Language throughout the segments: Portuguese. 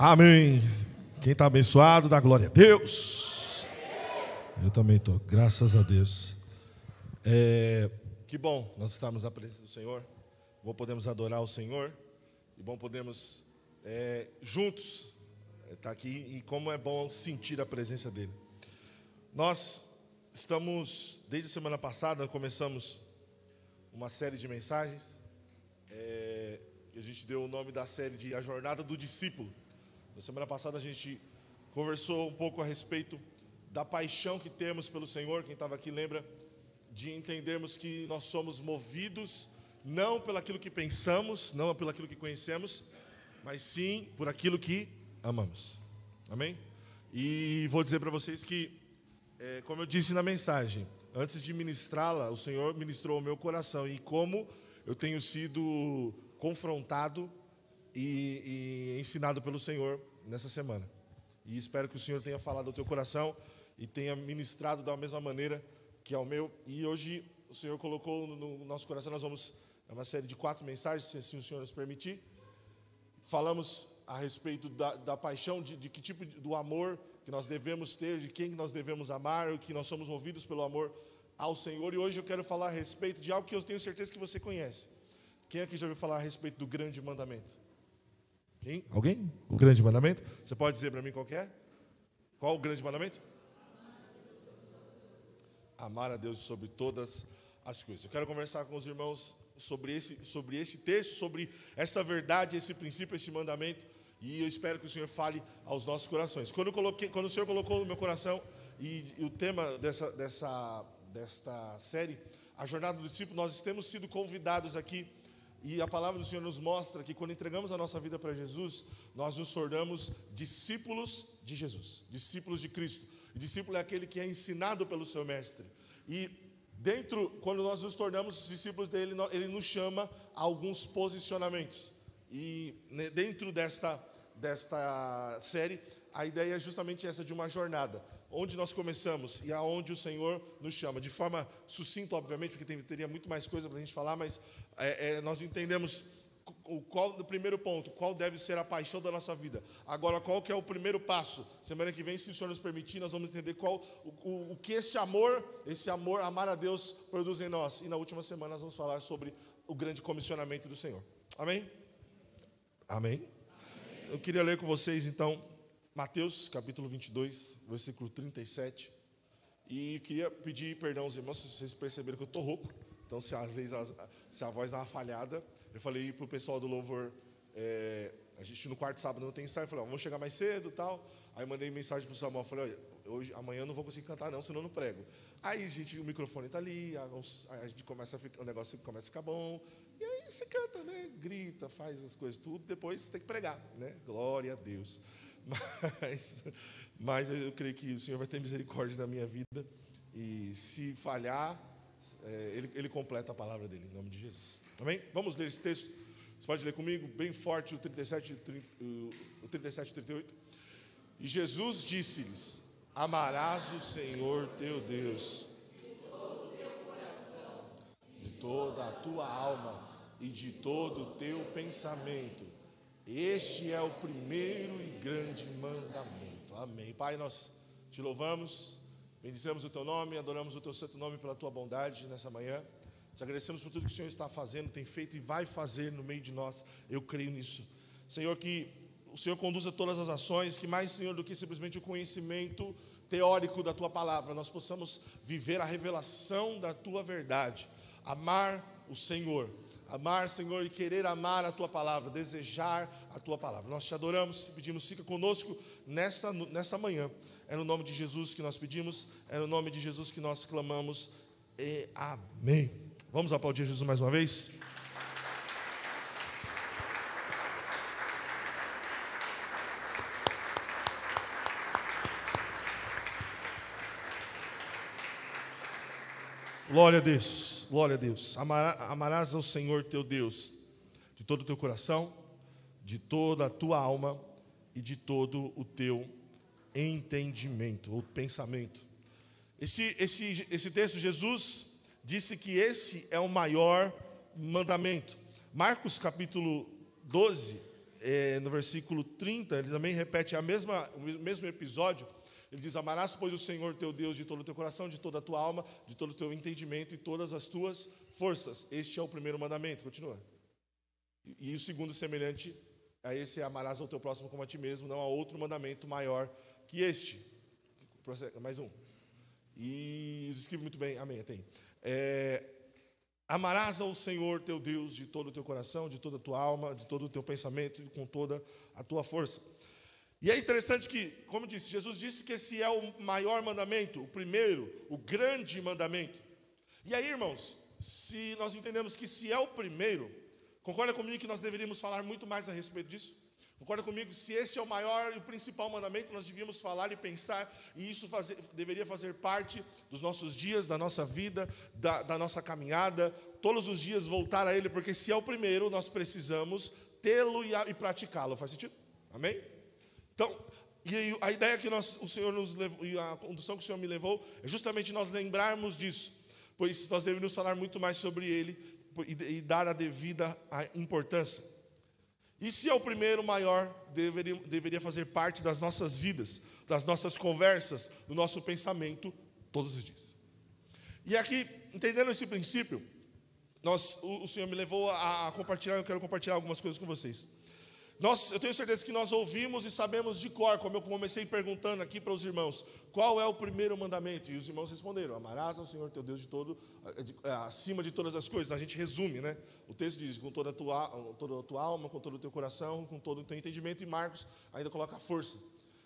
Amém. Quem está abençoado, dá glória a Deus. Eu também estou, graças a Deus. Que bom nós estarmos na presença do Senhor. Bom podemos adorar o Senhor. E bom podemos juntos estar aqui. E como é bom sentir a presença dEle. Nós estamos, desde a semana passada, começamos uma série de mensagens. A gente deu o nome da série de A Jornada do Discípulo. Na semana passada a gente conversou um pouco a respeito da paixão que temos pelo Senhor. Quem estava aqui lembra de entendermos que nós somos movidos não pelo aquilo que pensamos, não pelo aquilo que conhecemos, mas sim por aquilo que amamos. Amém? E vou dizer para vocês que, como eu disse na mensagem, antes de ministrá-la, o Senhor ministrou o meu coração e como eu tenho sido confrontado e ensinado pelo Senhor nessa semana. E espero que o Senhor tenha falado ao teu coração e tenha ministrado da mesma maneira que ao meu. E hoje o Senhor colocou no nosso coração, nós vamos, é uma série de 4 mensagens, se assim o Senhor nos permitir. Falamos a respeito da paixão, de que tipo do amor que nós devemos ter, de quem nós devemos amar, que nós somos movidos pelo amor ao Senhor. E hoje eu quero falar a respeito de algo que eu tenho certeza que você conhece. Quem aqui já ouviu falar a respeito do grande mandamento? Quem? Alguém? O grande mandamento? Você pode dizer para mim qual que é? Qual o grande mandamento? Amar a Deus sobre todas as coisas. Eu quero conversar com os irmãos sobre esse texto, sobre essa verdade, esse princípio, esse mandamento. E eu espero que o Senhor fale aos nossos corações. Quando o Senhor colocou no meu coração e o tema desta série, a jornada do discípulo, nós temos sido convidados aqui. E a palavra do Senhor nos mostra que quando entregamos a nossa vida para Jesus, nós nos tornamos discípulos de Jesus, discípulos de Cristo. E discípulo é aquele que é ensinado pelo seu mestre. E quando nós nos tornamos discípulos dele, ele nos chama a alguns posicionamentos. E dentro desta série, a ideia é justamente essa, de uma jornada. Onde nós começamos e aonde o Senhor nos chama. De forma sucinta, obviamente, porque teria muito mais coisa para a gente falar, mas nós entendemos o primeiro ponto, qual deve ser a paixão da nossa vida. Agora, qual que é o primeiro passo? Semana que vem, se o Senhor nos permitir, nós vamos entender o que esse amor, amar a Deus, produz em nós. E na última semana nós vamos falar sobre o grande comissionamento do Senhor. Amém? Amém? Eu queria ler com vocês, então, Mateus, capítulo 22, versículo 37. E queria pedir perdão aos irmãos, se vocês perceberam que eu estou rouco. Então, se às vezes se a voz dá uma falhada, eu falei para o pessoal do louvor, a gente no quarto sábado não tem ensaio, eu falei, vamos chegar mais cedo e tal. Aí mandei mensagem para o Samuel, falei, olha, amanhã eu não vou conseguir cantar não, senão eu não prego. Aí, o microfone está ali, a gente o negócio começa a ficar bom. E aí você canta, né? Grita, faz as coisas tudo, depois você tem que pregar, né? Glória a Deus. Mas eu creio que o Senhor vai ter misericórdia da minha vida. E se falhar, Ele completa a palavra dEle, em nome de Jesus. Amém? Vamos ler esse texto. Você pode ler comigo, bem forte, o 37 e 38. E Jesus disse-lhes: amarás o Senhor teu Deus de todo o teu coração, de toda a tua alma e de todo o teu pensamento. Este é o primeiro e grande mandamento. Amém. Pai, nós te louvamos, bendizemos o teu nome, adoramos o teu santo nome pela tua bondade nessa manhã. Te agradecemos por tudo que o Senhor está fazendo, tem feito e vai fazer no meio de nós. Eu creio nisso. Senhor, que o Senhor conduza todas as ações, que mais, Senhor, do que simplesmente o conhecimento teórico da tua palavra, nós possamos viver a revelação da tua verdade. Amar o Senhor. Amar, Senhor, e querer amar a Tua palavra, desejar a Tua palavra. Nós te adoramos e pedimos, fica conosco nesta manhã. É no nome de Jesus que nós pedimos, é no nome de Jesus que nós clamamos. E amém. Vamos aplaudir Jesus mais uma vez? Glória a Deus, glória a Deus. Amarás ao Senhor teu Deus de todo o teu coração, de toda a tua alma e de todo o teu entendimento ou pensamento. Esse texto, Jesus disse que esse é o maior mandamento. Marcos capítulo 12, no versículo 30, ele também repete o mesmo episódio. Ele diz: amarás, pois, o Senhor teu Deus de todo o teu coração, de toda a tua alma, de todo o teu entendimento e todas as tuas forças. Este é o primeiro mandamento. Continua. E o segundo, semelhante a esse, é: amarás ao teu próximo como a ti mesmo. Não há outro mandamento maior que este. Mais um. E escreve muito bem. Amém. Tem. Amarás ao Senhor teu Deus de todo o teu coração, de toda a tua alma, de todo o teu pensamento e com toda a tua força. E é interessante que, como eu disse, Jesus disse que esse é o maior mandamento, o primeiro, o grande mandamento. E aí, irmãos, se nós entendemos que se é o primeiro, concorda comigo que nós deveríamos falar muito mais a respeito disso? Concorda comigo? Se esse é o maior e o principal mandamento, nós devíamos falar e pensar, e isso deveria fazer parte dos nossos dias, da nossa vida, da nossa caminhada, todos os dias voltar a Ele, porque se é o primeiro, nós precisamos tê-lo e praticá-lo. Faz sentido? Amém? Então, e a ideia que o Senhor nos levou, e a condução que o Senhor me levou, é justamente nós lembrarmos disso, pois nós deveríamos falar muito mais sobre Ele e dar a devida importância. E se é o primeiro maior, deveria fazer parte das nossas vidas, das nossas conversas, do nosso pensamento, todos os dias. E aqui, entendendo esse princípio, o Senhor me levou a compartilhar, eu quero compartilhar algumas coisas com vocês. Eu tenho certeza que nós ouvimos e sabemos de cor, como eu comecei perguntando aqui para os irmãos, qual é o primeiro mandamento? E os irmãos responderam: amarás ao Senhor teu Deus acima de todas as coisas. A gente resume, né? O texto diz: com toda a tua alma, com todo o teu coração, com todo o teu entendimento. E Marcos ainda coloca a força.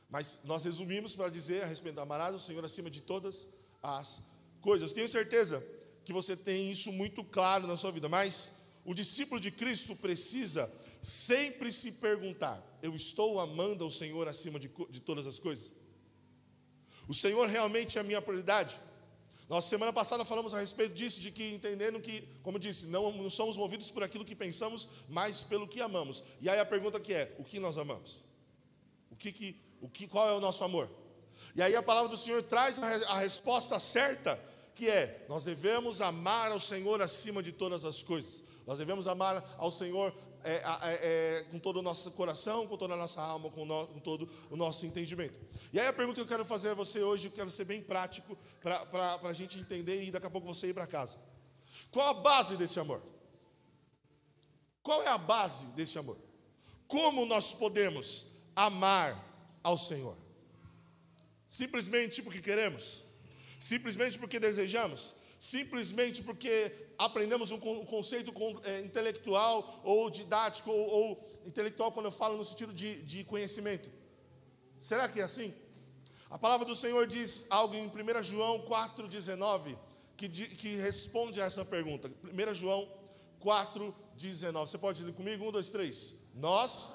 Mas nós resumimos para dizer a respeito: amarás ao Senhor acima de todas as coisas. Eu tenho certeza que você tem isso muito claro na sua vida, mas o discípulo de Cristo precisa sempre se perguntar: eu estou amando ao Senhor acima de todas as coisas? O Senhor realmente é a minha prioridade? Nós, semana passada, falamos a respeito disso, de que entendendo que, como eu disse, não somos movidos por aquilo que pensamos, mas pelo que amamos. E aí a pergunta que é: o que nós amamos? Qual é o nosso amor? E aí a palavra do Senhor traz a resposta certa, que é: nós devemos amar ao Senhor acima de todas as coisas. Nós devemos amar ao Senhor com todo o nosso coração, com toda a nossa alma, com todo o nosso entendimento. E aí a pergunta que eu quero fazer a você hoje, eu quero ser bem prático, para a gente entender e daqui a pouco você ir para casa. Qual a base desse amor? Qual é a base desse amor? Como nós podemos amar ao Senhor? Simplesmente porque queremos? Simplesmente porque desejamos? Simplesmente porque aprendemos um conceito intelectual ou didático, ou intelectual quando eu falo no sentido de conhecimento? Será que é assim? A palavra do Senhor diz algo em 1 João 4,19 que responde a essa pergunta. 1 João 4,19. Você pode ler comigo? 1, 2, 3. Nós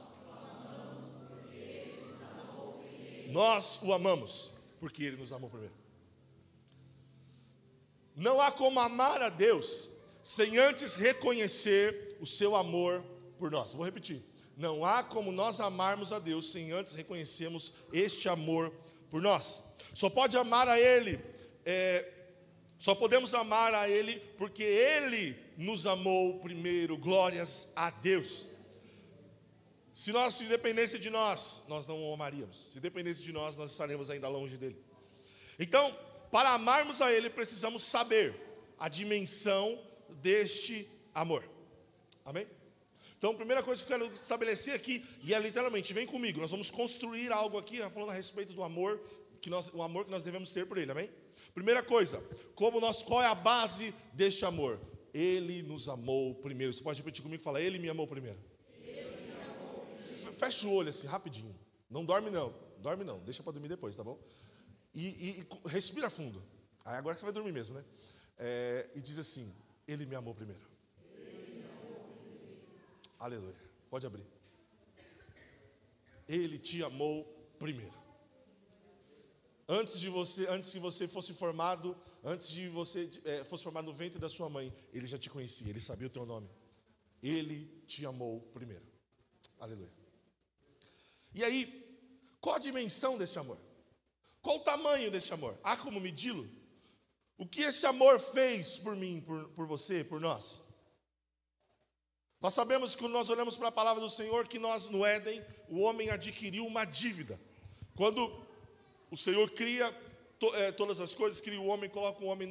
o amamos porque Ele nos amou primeiro. Não há como amar a Deus sem antes reconhecer o seu amor por nós. Vou repetir. Não há como nós amarmos a Deus sem antes reconhecermos este amor por nós. Só podemos amar a Ele porque Ele nos amou primeiro. Glórias a Deus. Se dependesse de nós, nós não o amaríamos. Se dependesse de nós estaremos ainda longe dele. Então, para amarmos a Ele, precisamos saber a dimensão deste amor. Amém? Então, a primeira coisa que eu quero estabelecer aqui, e é literalmente, vem comigo, nós vamos construir algo aqui, falando a respeito do amor, o amor que nós devemos ter por Ele, amém? Primeira coisa, qual é a base deste amor? Ele nos amou primeiro. Você pode repetir comigo e falar: Ele me amou primeiro. Ele me amou primeiro. Fecha o olho assim, rapidinho. Não dorme não, deixa para dormir depois, tá bom? E respira fundo. Aí agora que você vai dormir mesmo, né? E diz assim: Ele me amou primeiro. Ele me amou primeiro. Aleluia. Pode abrir. Ele te amou primeiro. Antes que você fosse formado, antes de você fosse formado no ventre da sua mãe, Ele já te conhecia, Ele sabia o teu nome. Ele te amou primeiro. Aleluia. E aí, qual a dimensão desse amor? Qual o tamanho desse amor? Há como medi-lo? O que esse amor fez por mim, por você, por nós? Nós sabemos que quando nós olhamos para a palavra do Senhor, que nós no Éden, o homem adquiriu uma dívida. Quando o Senhor cria todas as coisas, cria o homem, coloca o homem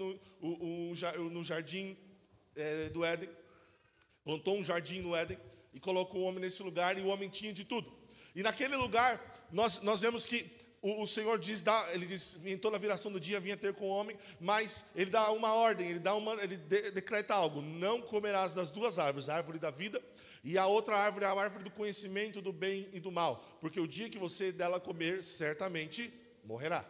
no jardim do Éden, plantou um jardim no Éden e colocou o homem nesse lugar, e o homem tinha de tudo. E naquele lugar, nós vemos que o Senhor ele diz, em toda a viração do dia vinha ter com o homem, mas ele dá uma ordem, ele decreta algo: não comerás das duas árvores, a árvore da vida e a outra árvore, a árvore do conhecimento do bem e do mal, porque o dia que você dela comer, certamente morrerá.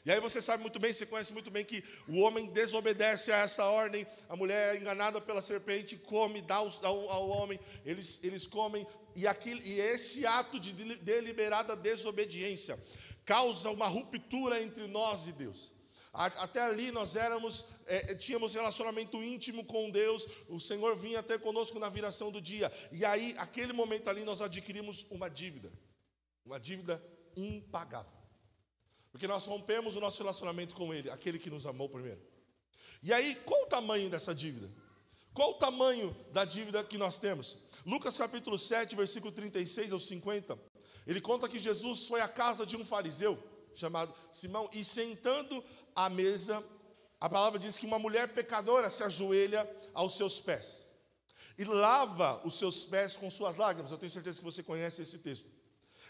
E aí você sabe muito bem, você conhece muito bem que o homem desobedece a essa ordem, a mulher enganada pela serpente come, dá ao homem, eles comem, e esse ato de deliberada desobediência causa uma ruptura entre nós e Deus. Até ali nós tínhamos relacionamento íntimo com Deus, o Senhor vinha ter conosco na viração do dia, e aí, aquele momento ali, nós adquirimos uma dívida impagável, porque nós rompemos o nosso relacionamento com Ele, aquele que nos amou primeiro. E aí, qual o tamanho dessa dívida? Qual o tamanho da dívida que nós temos? Lucas capítulo 7, versículo 36 ao 50, ele conta que Jesus foi à casa de um fariseu, chamado Simão, e sentando à mesa, a palavra diz que uma mulher pecadora se ajoelha aos seus pés, e lava os seus pés com suas lágrimas. Eu tenho certeza que você conhece esse texto.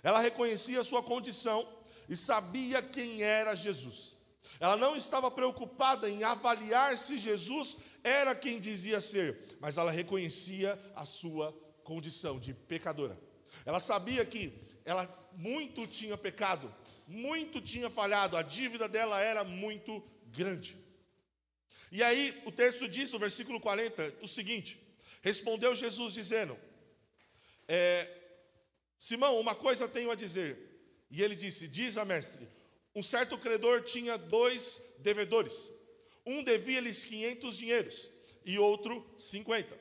Ela reconhecia a sua condição, e sabia quem era Jesus. Ela não estava preocupada em avaliar se Jesus era quem dizia ser, mas ela reconhecia a sua condição de pecadora. Ela sabia que ela muito tinha pecado, muito tinha falhado, a dívida dela era muito grande. E aí o texto diz, no versículo 40, o seguinte: respondeu Jesus dizendo, Simão, uma coisa tenho a dizer. E ele disse, diz a mestre, um certo credor tinha 2 devedores. Um devia-lhes 500 dinheiros e outro 50.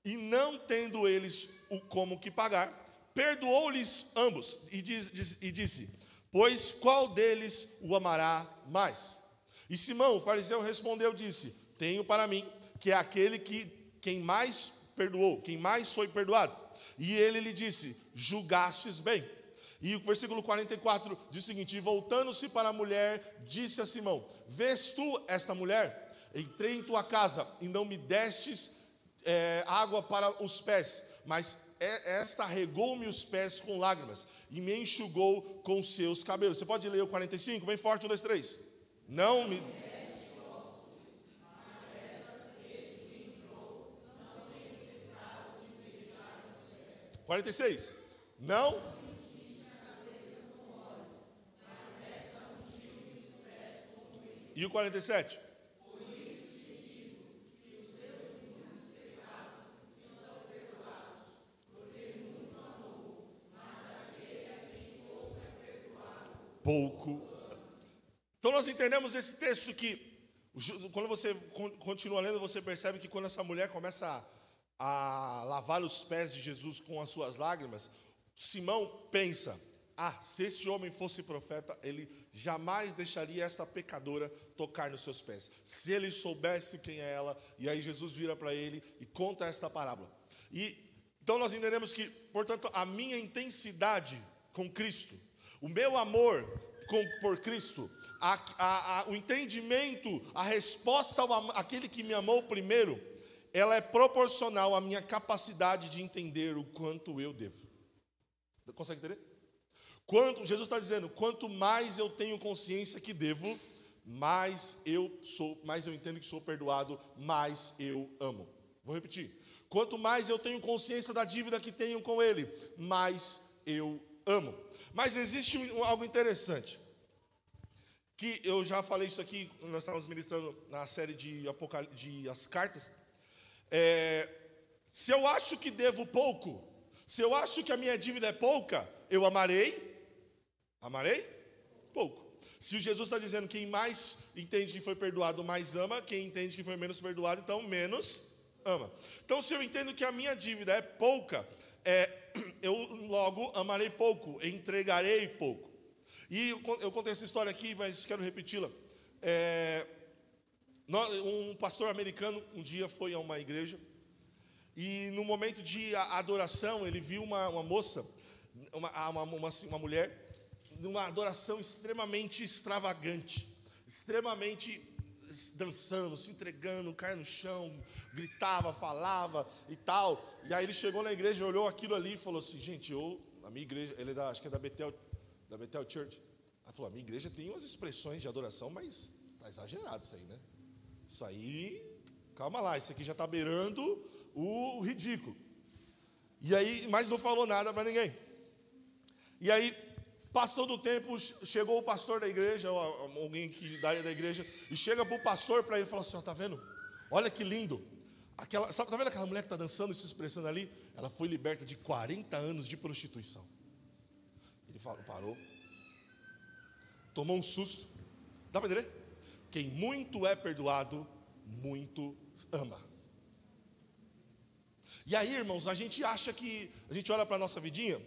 E não tendo eles como que pagar, perdoou-lhes ambos e disse, pois qual deles o amará mais? E Simão, o fariseu, respondeu, disse, tenho para mim que é aquele quem mais perdoou, quem mais foi perdoado. E ele lhe disse, julgastes bem. E o versículo 44 diz o seguinte, e voltando-se para a mulher, disse a Simão, vês tu esta mulher? Entrei em tua casa e não me destes água para os pés, mas esta regou-me os pés com lágrimas e me enxugou com seus cabelos. Você pode ler o 45? Bem forte, 1, 2, 3. Não me... 46. Não... E o 47? Por isso te digo que os seus muitos pecados são perdoados, porque muito amou, mas aquele a quem pouco é perdoado, pouco. Então nós entendemos esse texto que, quando você continua lendo, você percebe que quando essa mulher começa a lavar os pés de Jesus com as suas lágrimas, Simão pensa, se este homem fosse profeta, ele jamais deixaria esta pecadora tocar nos seus pés. Se ele soubesse quem é ela, e aí Jesus vira para ele e conta esta parábola. Então nós entendemos que, portanto, a minha intensidade com Cristo, o meu amor por Cristo, o entendimento, a resposta àquele que me amou primeiro, ela é proporcional à minha capacidade de entender o quanto eu devo. Consegue entender? Jesus está dizendo, quanto mais eu tenho consciência que devo, mais eu entendo que sou perdoado, mais eu amo. Vou repetir. Quanto mais eu tenho consciência da dívida que tenho com Ele, mais eu amo. Mas existe algo interessante, que eu já falei isso aqui, nós estávamos ministrando na série de as cartas. Se eu acho que devo pouco, se eu acho que a minha dívida é pouca, eu amarei pouco. Se Jesus está dizendo que quem mais entende que foi perdoado, mais ama, quem entende que foi menos perdoado, então menos ama. Então, se eu entendo que a minha dívida é pouca, eu logo amarei pouco, entregarei pouco. E eu contei essa história aqui, mas quero repeti-la. Um pastor americano um dia foi a uma igreja, E no momento de adoração, ele viu uma moça, uma mulher, numa adoração extremamente extravagante, extremamente dançando, se entregando, caia no chão, gritava, falava e tal. E aí ele chegou na igreja, olhou aquilo ali e falou assim: gente, a minha igreja, ele é acho que é da Bethel Church. Ele falou: a minha igreja tem umas expressões de adoração, mas está exagerado isso aí, né? Isso aí, calma lá, isso aqui já está beirando o ridículo. E aí, mas não falou nada para ninguém. E aí, passou do tempo, chegou o pastor da igreja, ou alguém da igreja, e chega para o pastor para ele e fala assim: ó, tá vendo? Olha que lindo. Tá vendo aquela mulher que está dançando e se expressando ali? Ela foi liberta de 40 anos de prostituição. Ele falou, parou, tomou um susto. Dá para entender? Quem muito é perdoado, muito ama. E aí, irmãos, a gente acha que, a gente olha para a nossa vidinha.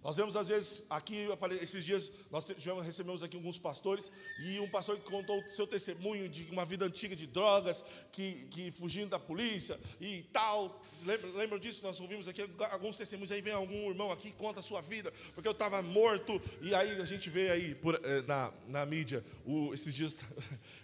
Nós vemos às vezes aqui, esses dias, nós recebemos aqui alguns pastores, e um pastor que contou o seu testemunho de uma vida antiga de drogas, que fugindo da polícia e tal. Lembram disso? Nós ouvimos aqui alguns testemunhos. Aí vem algum irmão aqui e conta a sua vida, porque eu estava morto. E aí a gente vê aí na mídia, esses dias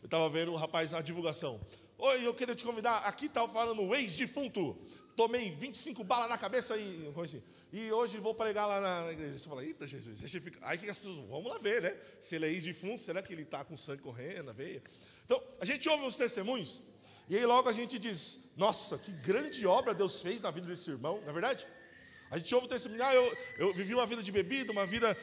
eu estava vendo um rapaz na divulgação: oi, eu queria te convidar, aqui está falando o ex-defunto, tomei 25 balas na cabeça e coisa assim. E hoje vou pregar lá na igreja. Você fala: eita Jesus, aí que as pessoas, vamos lá ver, né? Se ele é ex-defunto, será que ele está com sangue correndo na veia? Então, a gente ouve os testemunhos, e aí logo a gente diz: nossa, que grande obra Deus fez na vida desse irmão, não é verdade? A gente ouve o testemunho: eu vivi uma vida de bebida, uma vida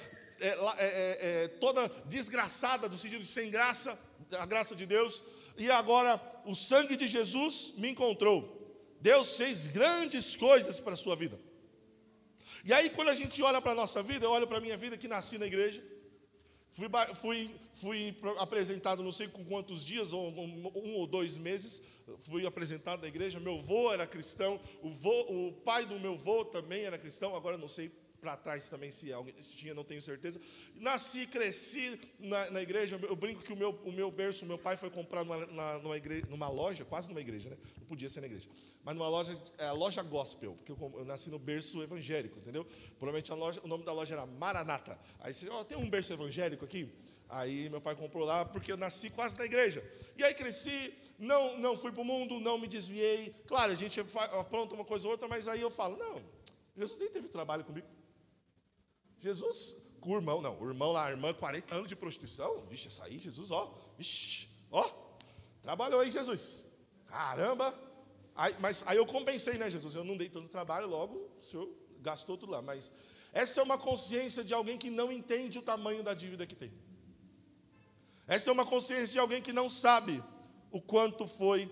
toda desgraçada, no sentido de sem graça, a graça de Deus, e agora o sangue de Jesus me encontrou. Deus fez grandes coisas para a sua vida. E aí, quando a gente olha para a nossa vida, eu olho para a minha vida, que nasci na igreja, fui apresentado não sei com quantos dias, ou 1 ou 2 meses, fui apresentado na igreja. Meu avô era cristão, o pai do meu avô também era cristão, agora não sei para trás também se tinha, não tenho certeza. Nasci, cresci na igreja. Eu brinco que o meu berço, meu pai foi comprar numa loja, quase numa igreja, né? Não podia ser na igreja, mas numa loja, a loja gospel, porque eu nasci no berço evangélico, entendeu? Provavelmente o nome da loja era Maranata. Aí você, tem um berço evangélico aqui? Aí meu pai comprou lá, porque eu nasci quase na igreja. E aí cresci, não fui para o mundo, não me desviei. Claro, a gente apronta uma coisa ou outra, mas aí eu falo: não, Jesus nem teve trabalho comigo. Jesus, com o irmão lá, a irmã, 40 anos de prostituição, vixe, essa aí, Jesus, trabalhou aí, Jesus, caramba. Mas aí eu compensei, né, Jesus, eu não dei tanto trabalho, logo o Senhor gastou tudo lá. Mas essa é uma consciência de alguém que não entende o tamanho da dívida que tem. Essa é uma consciência de alguém que não sabe o quanto foi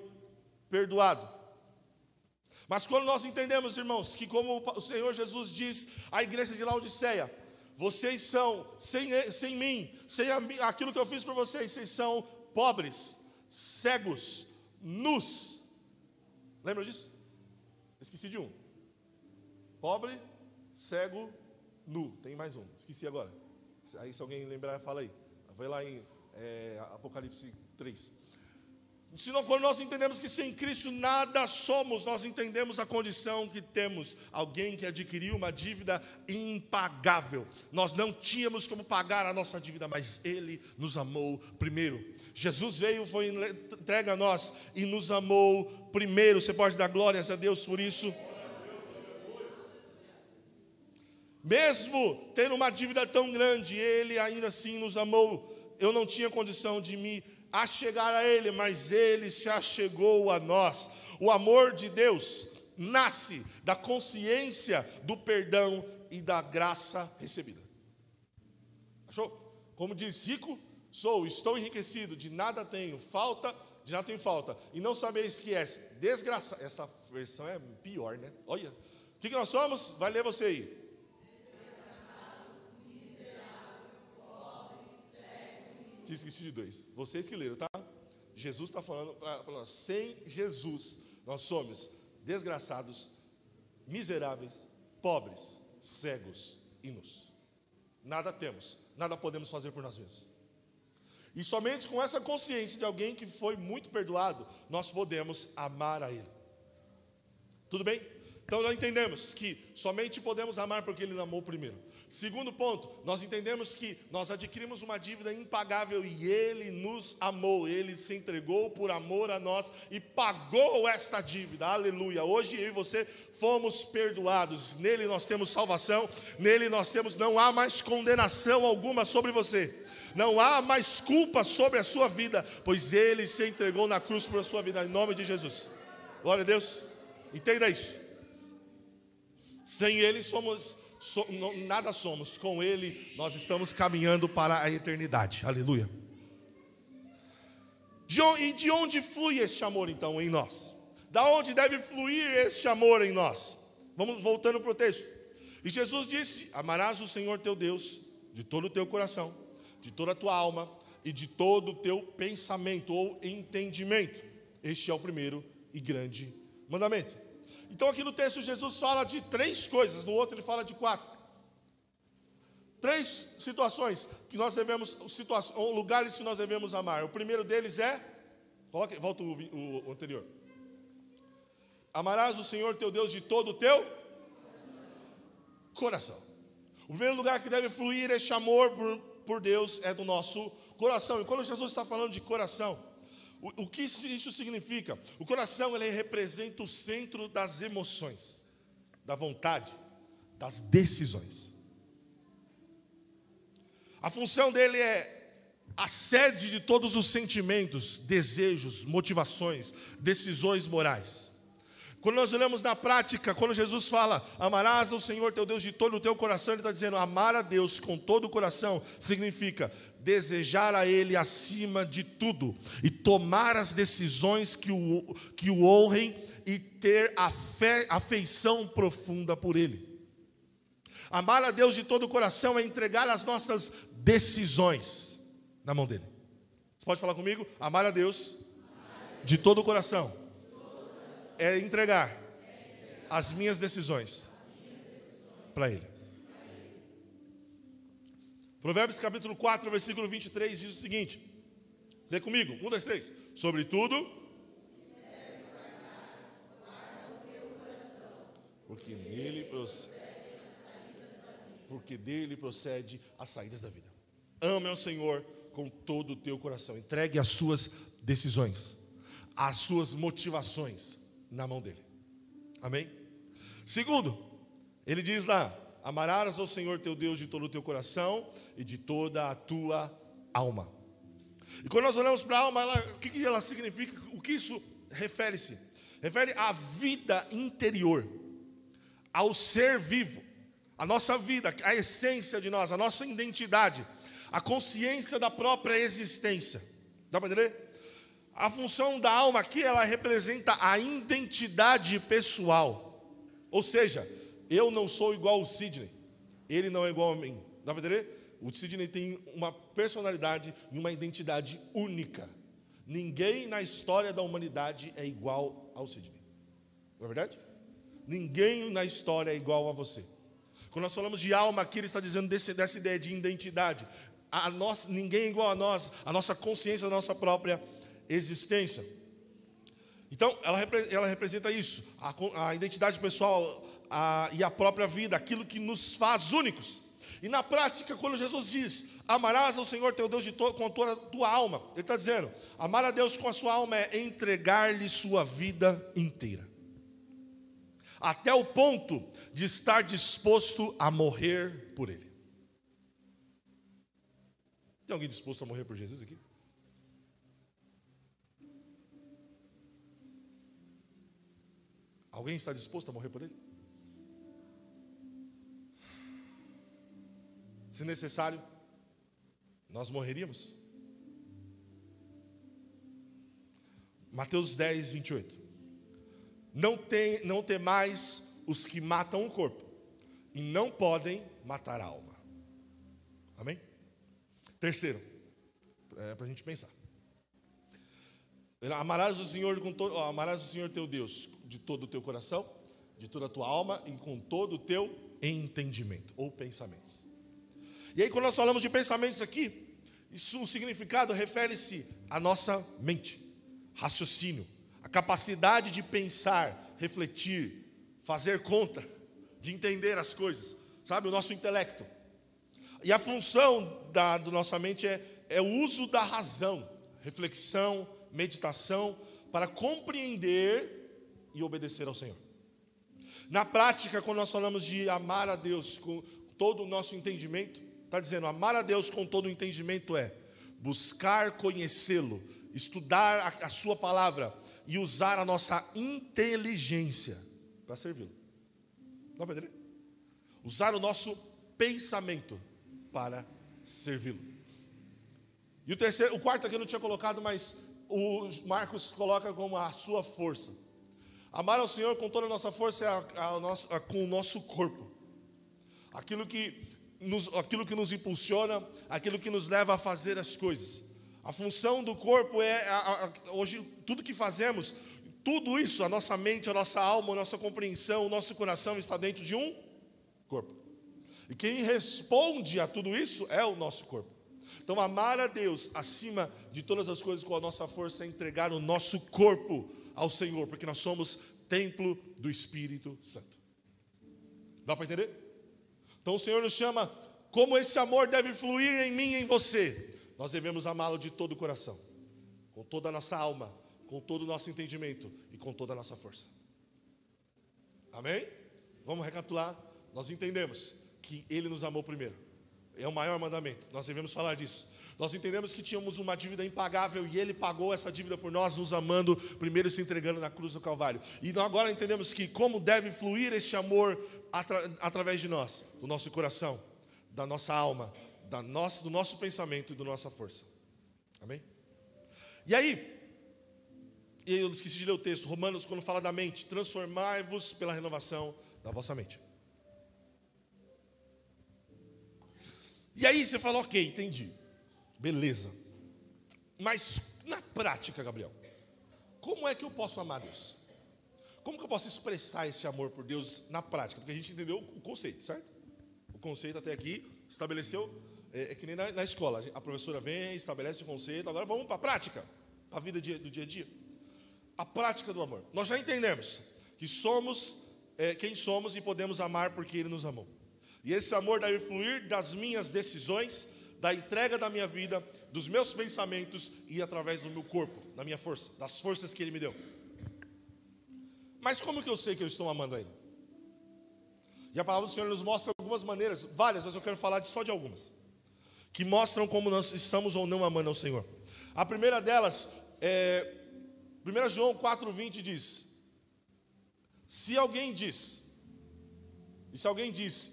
perdoado. Mas quando nós entendemos, irmãos, que como o Senhor Jesus diz à igreja de Laodiceia: vocês são, sem mim, sem aquilo que eu fiz por vocês são pobres, cegos, nus. Lembra disso? Esqueci de um. Pobre, cego, nu. Tem mais um, esqueci agora. Aí se alguém lembrar, fala aí. Vai lá em Apocalipse 3. Quando nós entendemos que sem Cristo nada somos, nós entendemos a condição que temos. Alguém que adquiriu uma dívida impagável. Nós não tínhamos como pagar a nossa dívida, mas Ele nos amou primeiro. Jesus veio, foi entregue a nós e nos amou primeiro. Você pode dar glórias a Deus por isso? Mesmo tendo uma dívida tão grande, Ele ainda assim nos amou. Eu não tinha condição de me achegar a Ele, mas Ele se achegou a nós. O amor de Deus nasce da consciência do perdão e da graça recebida. Achou? Como diz: rico sou, estou enriquecido, de nada tenho falta, e não sabeis que é desgraçado. Essa versão é pior, né? Olha, o que nós somos? Vai ler você aí. Tinha esquecido de 2. Vocês que leram, tá? Jesus está falando para nós: sem Jesus, nós somos desgraçados, miseráveis, pobres, cegos e nus. Nada temos, nada podemos fazer por nós mesmos. E somente com essa consciência de alguém que foi muito perdoado, nós podemos amar a Ele. Tudo bem? Então nós entendemos que somente podemos amar porque Ele amou primeiro. Segundo ponto, nós entendemos que nós adquirimos uma dívida impagável e Ele nos amou, Ele se entregou por amor a nós e pagou esta dívida, aleluia. Hoje eu e você fomos perdoados, nele nós temos salvação, nele nós temos, não há mais condenação alguma sobre você, não há mais culpa sobre a sua vida, pois Ele se entregou na cruz por a sua vida, em nome de Jesus. Glória a Deus, entenda isso. Sem Ele nada somos, com Ele nós estamos caminhando para a eternidade, aleluia. E de onde flui este amor então em nós? Da onde deve fluir este amor em nós? Vamos voltando para o texto. E Jesus disse: amarás o Senhor teu Deus de todo o teu coração, de toda a tua alma e de todo o teu pensamento ou entendimento. Este é o primeiro e grande mandamento. Então aqui no texto Jesus fala de 3 coisas, no outro ele fala de 4. 3 situações que nós devemos, lugares que nós devemos amar. O primeiro deles é, volta o anterior. Amarás o Senhor teu Deus de todo o teu coração. O primeiro lugar que deve fluir este amor por Deus é do nosso coração. E quando Jesus está falando de coração, o que isso significa? O coração, ele representa o centro das emoções, da vontade, das decisões. A função dele é a sede de todos os sentimentos, desejos, motivações, decisões morais. Quando nós olhamos na prática, quando Jesus fala, amarás ao Senhor teu Deus de todo o teu coração, Ele está dizendo, amar a Deus com todo o coração, significa desejar a Ele acima de tudo, e tomar as decisões que o honrem, e ter afeição profunda por Ele. Amar a Deus de todo o coração é entregar as nossas decisões na mão dEle. Você pode falar comigo? Amar a Deus de todo o coração é entregar as minhas decisões para Ele. Provérbios capítulo 4, versículo 23 diz o seguinte. Lê comigo, 1, 2, 3. Sobretudo, porque dele procede as saídas da vida. Ame ao Senhor com todo o teu coração. Entregue as suas decisões, as suas motivações na mão dele. Amém? Segundo, ele diz lá, amarás ao Senhor teu Deus de todo o teu coração e de toda a tua alma. E quando nós olhamos para a alma, o que ela significa? O que isso refere-se? Refere à vida interior, ao ser vivo, a nossa vida, a essência de nós, a nossa identidade, a consciência da própria existência. Dá para entender? A função da alma aqui, ela representa a identidade pessoal. Ou seja, eu não sou igual ao Sidney, ele não é igual a mim. Dá para entender? O Sidney tem uma personalidade e uma identidade única. Ninguém na história da humanidade é igual ao Sidney. Não é verdade? Ninguém na história é igual a você. Quando nós falamos de alma aqui, ele está dizendo dessa ideia de identidade. Ninguém é igual a nós, a nossa consciência, a nossa própria existência. Então, ela representa isso, a identidade pessoal e a própria vida, aquilo que nos faz únicos. E na prática, quando Jesus diz, amarás ao Senhor teu Deus com toda a tua alma, Ele está dizendo, amar a Deus com a sua alma é entregar-lhe sua vida inteira. Até o ponto de estar disposto a morrer por Ele. Tem alguém disposto a morrer por Jesus aqui? Alguém está disposto a morrer por Ele? Se necessário, nós morreríamos. Mateus 10, 28. Não temais os que matam o corpo, e não podem matar a alma. Amém? Terceiro, para a gente pensar. Amarás o Senhor teu Deus de todo o teu coração, de toda a tua alma e com todo o teu entendimento ou pensamento. E aí, quando nós falamos de pensamentos aqui, o significado refere-se à nossa mente, raciocínio, a capacidade de pensar, refletir, fazer conta, de entender as coisas, sabe? O nosso intelecto. E a função da nossa mente é o uso da razão, reflexão, meditação, para compreender e obedecer ao Senhor. Na prática, quando nós falamos de amar a Deus com todo o nosso entendimento, está dizendo, amar a Deus com todo o entendimento é buscar conhecê-lo, estudar a sua palavra e usar a nossa inteligência para servi-lo. Dá para entender? Usar o nosso pensamento para servi-lo. E o quarto aqui eu não tinha colocado, mas o Marcos coloca como a sua força. Amar ao Senhor com toda a nossa força é com o nosso corpo. Aquilo que nos impulsiona, aquilo que nos leva a fazer as coisas. A função do corpo hoje, tudo que fazemos, tudo isso, a nossa mente, a nossa alma, a nossa compreensão, o nosso coração está dentro de um corpo. E quem responde a tudo isso é o nosso corpo. Então, amar a Deus acima de todas as coisas com a nossa força é entregar o nosso corpo ao Senhor, porque nós somos templo do Espírito Santo. Dá para entender? Então o Senhor nos chama, como esse amor deve fluir em mim e em você. Nós devemos amá-lo de todo o coração, com toda a nossa alma, com todo o nosso entendimento e com toda a nossa força. Amém? Vamos recapitular. Nós entendemos que Ele nos amou primeiro. É o maior mandamento, nós devemos falar disso. Nós entendemos que tínhamos uma dívida impagável e Ele pagou essa dívida por nós, nos amando, primeiro se entregando na cruz do Calvário. E agora entendemos que como deve fluir este amor através de nós, do nosso coração, da nossa alma, do nosso pensamento e da nossa força. Amém? E aí, eu esqueci de ler o texto, Romanos, quando fala da mente, transformai-vos pela renovação da vossa mente. E aí você fala, ok, entendi. Beleza. Mas na prática, Gabriel, como é que eu posso amar Deus? Como que eu posso expressar esse amor por Deus na prática? Porque a gente entendeu o conceito, certo? O conceito até aqui estabeleceu, é que nem na escola. A professora vem, estabelece o conceito, agora vamos para a prática, para a vida do dia a dia. A prática do amor. Nós já entendemos que somos quem somos e podemos amar porque Ele nos amou. E esse amor deve fluir das minhas decisões, da entrega da minha vida, dos meus pensamentos e através do meu corpo, da minha força, das forças que Ele me deu. Mas como que eu sei que eu estou amando a Ele? E a palavra do Senhor nos mostra algumas maneiras, várias, mas eu quero falar só de algumas, que mostram como nós estamos ou não amando ao Senhor. A primeira delas, 1 João 4,20 diz, se alguém diz,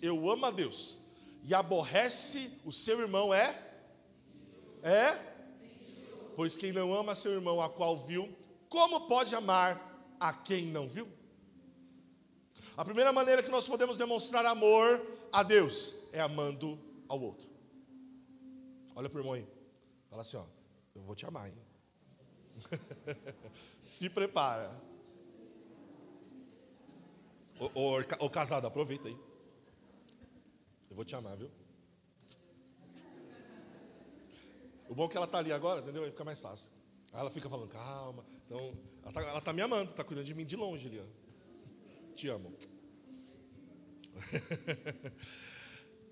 eu amo a Deus e aborrece o seu irmão, pois quem não ama seu irmão, a qual viu, como pode amar a quem não viu? A primeira maneira que nós podemos demonstrar amor a Deus é amando ao outro. Olha para o irmão aí, fala assim, ó, eu vou te amar, hein? Se prepara. Ô casado, aproveita aí. Eu vou te amar, viu? O bom é que ela está ali agora, entendeu? Aí fica mais fácil. Aí ela fica falando, calma. Então, ela está me amando, está cuidando de mim de longe ali, ó. Te amo.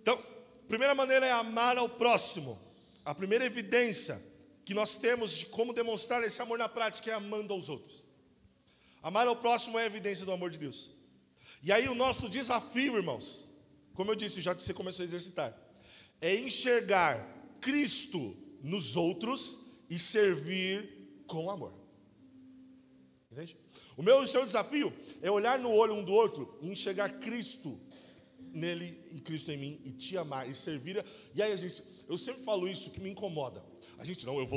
Então, primeira maneira é amar ao próximo. A primeira evidência que nós temos de como demonstrar esse amor na prática é amando aos outros. Amar ao próximo é a evidência do amor de Deus. E aí o nosso desafio, irmãos, como eu disse, já que você começou a exercitar, é enxergar Cristo nos outros e servir com amor. Entende? O seu desafio é olhar no olho um do outro e enxergar Cristo nele e Cristo em mim e te amar e servir. E aí eu sempre falo isso que me incomoda.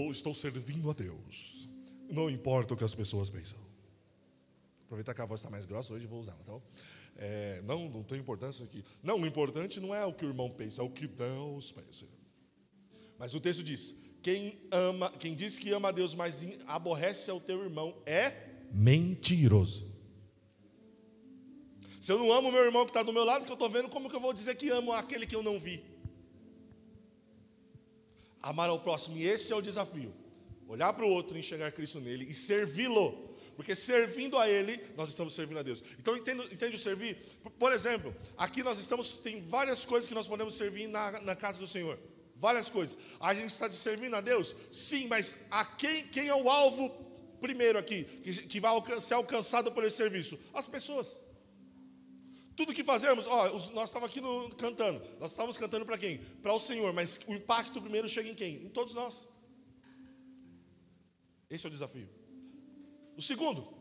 Estou servindo a Deus. Não importa o que as pessoas pensam. Aproveitar que a voz está mais grossa hoje, vou usar, tá bom? Não tem importância aqui. Não, o importante não é o que o irmão pensa, é o que Deus pensa. Mas o texto diz: quem diz que ama a Deus, mas aborrece ao teu irmão, é mentiroso. Se eu não amo o meu irmão que está do meu lado, que eu estou vendo, como que eu vou dizer que amo aquele que eu não vi? Amar ao próximo, e esse é o desafio. Olhar para o outro, enxergar Cristo nele e servi-lo Porque servindo a Ele, nós estamos servindo a Deus. Então, entende o servir? Por exemplo, aqui tem várias coisas que nós podemos servir na casa do Senhor. Várias coisas. A gente está servindo a Deus? Sim, mas quem é o alvo primeiro aqui, que vai ser alcançado por esse serviço? As pessoas. Tudo que fazemos, nós estávamos aqui cantando. Nós estávamos cantando para quem? Para o Senhor, mas o impacto primeiro chega em quem? Em todos nós. Esse é o desafio. O segundo,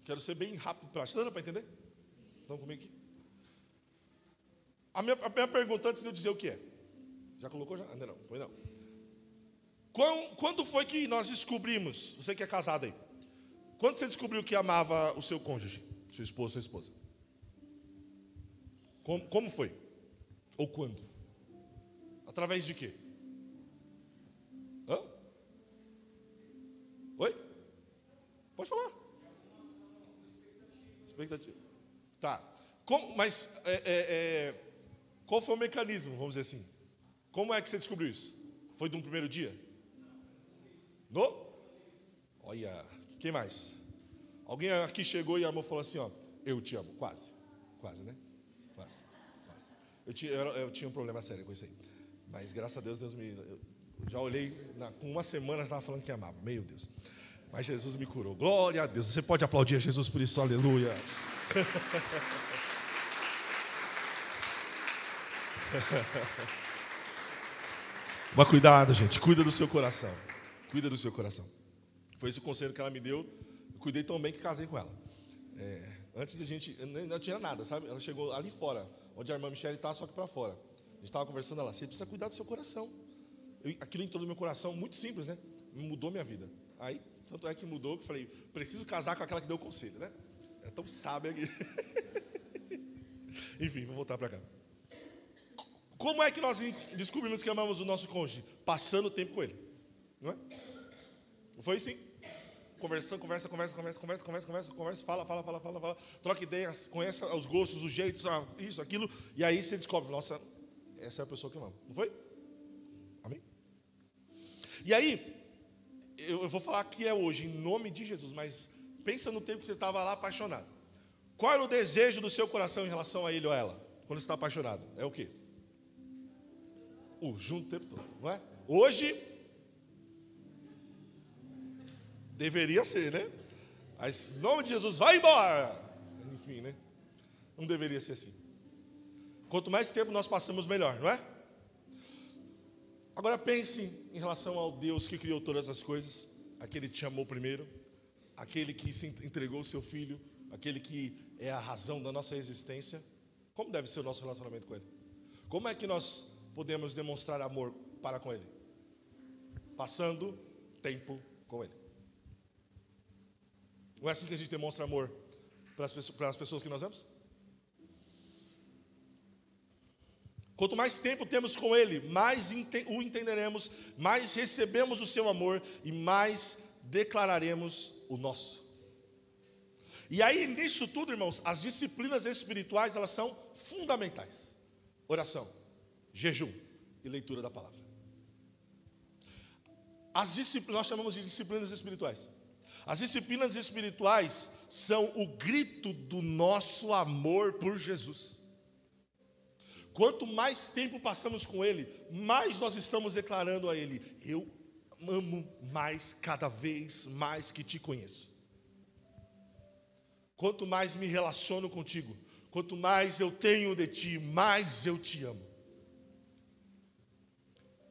quero ser bem rápido, está dando para entender? Estão comigo aqui? A minha pergunta, antes de eu dizer o que é. Já colocou já? Ainda não, foi não. Quando foi que nós descobrimos, você que é casado aí, quando você descobriu que amava o seu cônjuge, seu esposo, sua esposa? Como foi? Ou quando? Através de quê? Hã? Oi? Pode falar. Expectativa. Tá. Mas qual foi o mecanismo, vamos dizer assim? Como é que você descobriu isso? Foi de um primeiro dia? Olha, quem mais? Alguém aqui chegou e amou e falou assim, eu te amo. Quase, né? Quase. Eu tinha um problema sério com isso aí. Mas graças a Deus, eu já olhei, com uma semana já estava falando que amava. Meu Deus. Mas Jesus me curou. Glória a Deus. Você pode aplaudir a Jesus por isso, aleluia. Mas cuidado, gente. Cuida do seu coração. Cuida do seu coração. Foi esse o conselho que ela me deu. Eu cuidei tão bem que casei com ela. Antes de a gente, não tinha nada, sabe? Ela chegou ali fora, onde a irmã Michele está, só que para fora. A gente estava conversando, ela, você precisa cuidar do seu coração. Aquilo entrou no meu coração, muito simples, né? Mudou minha vida. Aí, tanto é que mudou, que eu falei, preciso casar com aquela que deu o conselho, né? É tão sábia aqui. Enfim, vou voltar para cá. Como é que nós descobrimos que amamos o nosso cônjuge? Passando tempo com ele. Não é? Não foi assim? Conversa, fala, troca ideias, conhece os gostos, os jeitos, isso, aquilo, e aí você descobre, nossa, essa é a pessoa que eu amo. Não foi? Amém? E aí, eu vou falar que é hoje, em nome de Jesus, mas pensa no tempo que você estava lá apaixonado. Qual era o desejo do seu coração em relação a ele ou a ela? Quando você está apaixonado? É o quê? Junto o tempo todo, não é? Hoje, deveria ser, né? Mas em nome de Jesus, vai embora! Enfim, né? Não deveria ser assim. Quanto mais tempo nós passamos, melhor, não é? Agora pense em relação ao Deus que criou todas as coisas, aquele que te amou primeiro, aquele que se entregou o seu filho, aquele que é a razão da nossa existência. Como deve ser o nosso relacionamento com ele? Como é que nós podemos demonstrar amor para com ele? Passando tempo com ele. Não é assim que a gente demonstra amor para as pessoas que nós amamos? Quanto mais tempo temos com ele, mais o entenderemos, mais recebemos o seu amor e mais declararemos o nosso. E aí, nisso tudo, irmãos, as disciplinas espirituais, elas são fundamentais. Oração, jejum e leitura da palavra. Nós chamamos de disciplinas espirituais. As disciplinas espirituais são o grito do nosso amor por Jesus. Quanto mais tempo passamos com Ele, mais nós estamos declarando a Ele, eu amo mais, cada vez mais que te conheço. Quanto mais me relaciono contigo, quanto mais eu tenho de ti, mais eu te amo.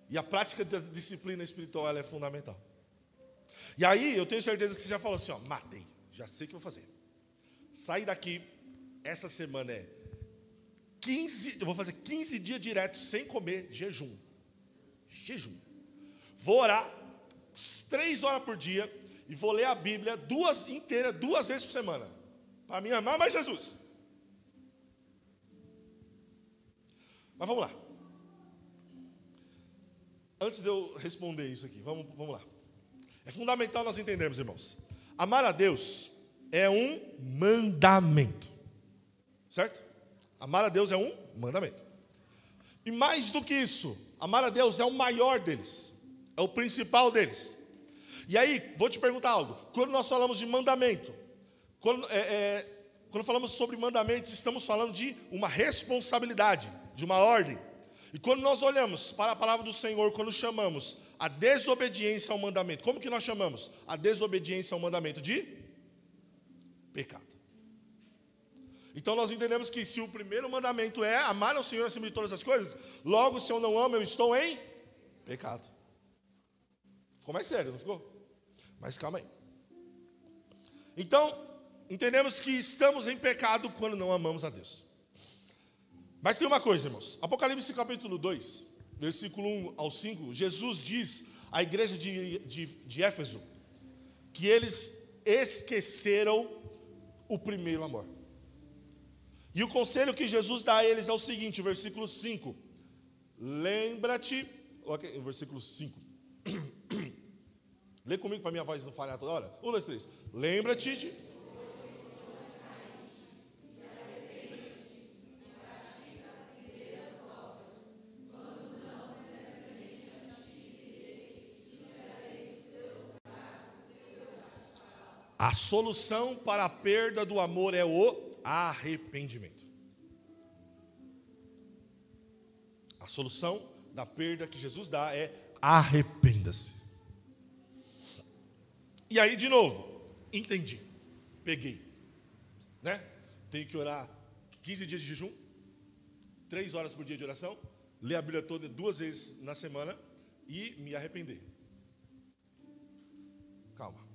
E a prática da disciplina espiritual, ela é fundamental. E aí, eu tenho certeza que você já falou assim, matei, já sei o que eu vou fazer. Sair daqui, essa semana eu vou fazer 15 dias diretos sem comer, jejum. Vou orar 3 horas por dia e vou ler a Bíblia 2 vezes por semana. Para mim amar mais Jesus. Mas vamos lá. Antes de eu responder isso aqui, vamos lá. É fundamental nós entendermos, irmãos. Amar a Deus é um mandamento. Certo? Amar a Deus é um mandamento. E mais do que isso, amar a Deus é o maior deles. É o principal deles. E aí, vou te perguntar algo. Quando nós falamos de mandamento, quando falamos sobre mandamentos, estamos falando de uma responsabilidade, de uma ordem. E quando nós olhamos para a palavra do Senhor, quando chamamos a desobediência ao mandamento, como que nós chamamos a desobediência ao mandamento? De pecado. Então nós entendemos que se o primeiro mandamento é amar ao Senhor acima de todas as coisas, logo se eu não amo, eu estou em pecado. Ficou mais sério, não ficou? Mas calma aí. Então, entendemos que estamos em pecado quando não amamos a Deus. Mas tem uma coisa, irmãos. Apocalipse capítulo 2, versículo 1 ao 5, Jesus diz à igreja de Éfeso que eles esqueceram o primeiro amor. E o conselho que Jesus dá a eles é o seguinte, versículo 5. Lembra-te, versículo 5. Lê comigo para minha voz não falhar toda hora. 1, 2, 3. Lembra-te de... A solução para a perda do amor é o arrependimento. A solução da perda que Jesus dá é arrependa-se. E aí, de novo, entendi, peguei, né? Tenho que orar 15 dias de jejum, 3 horas por dia de oração, ler a Bíblia toda 2 vezes na semana e me arrepender. Calma.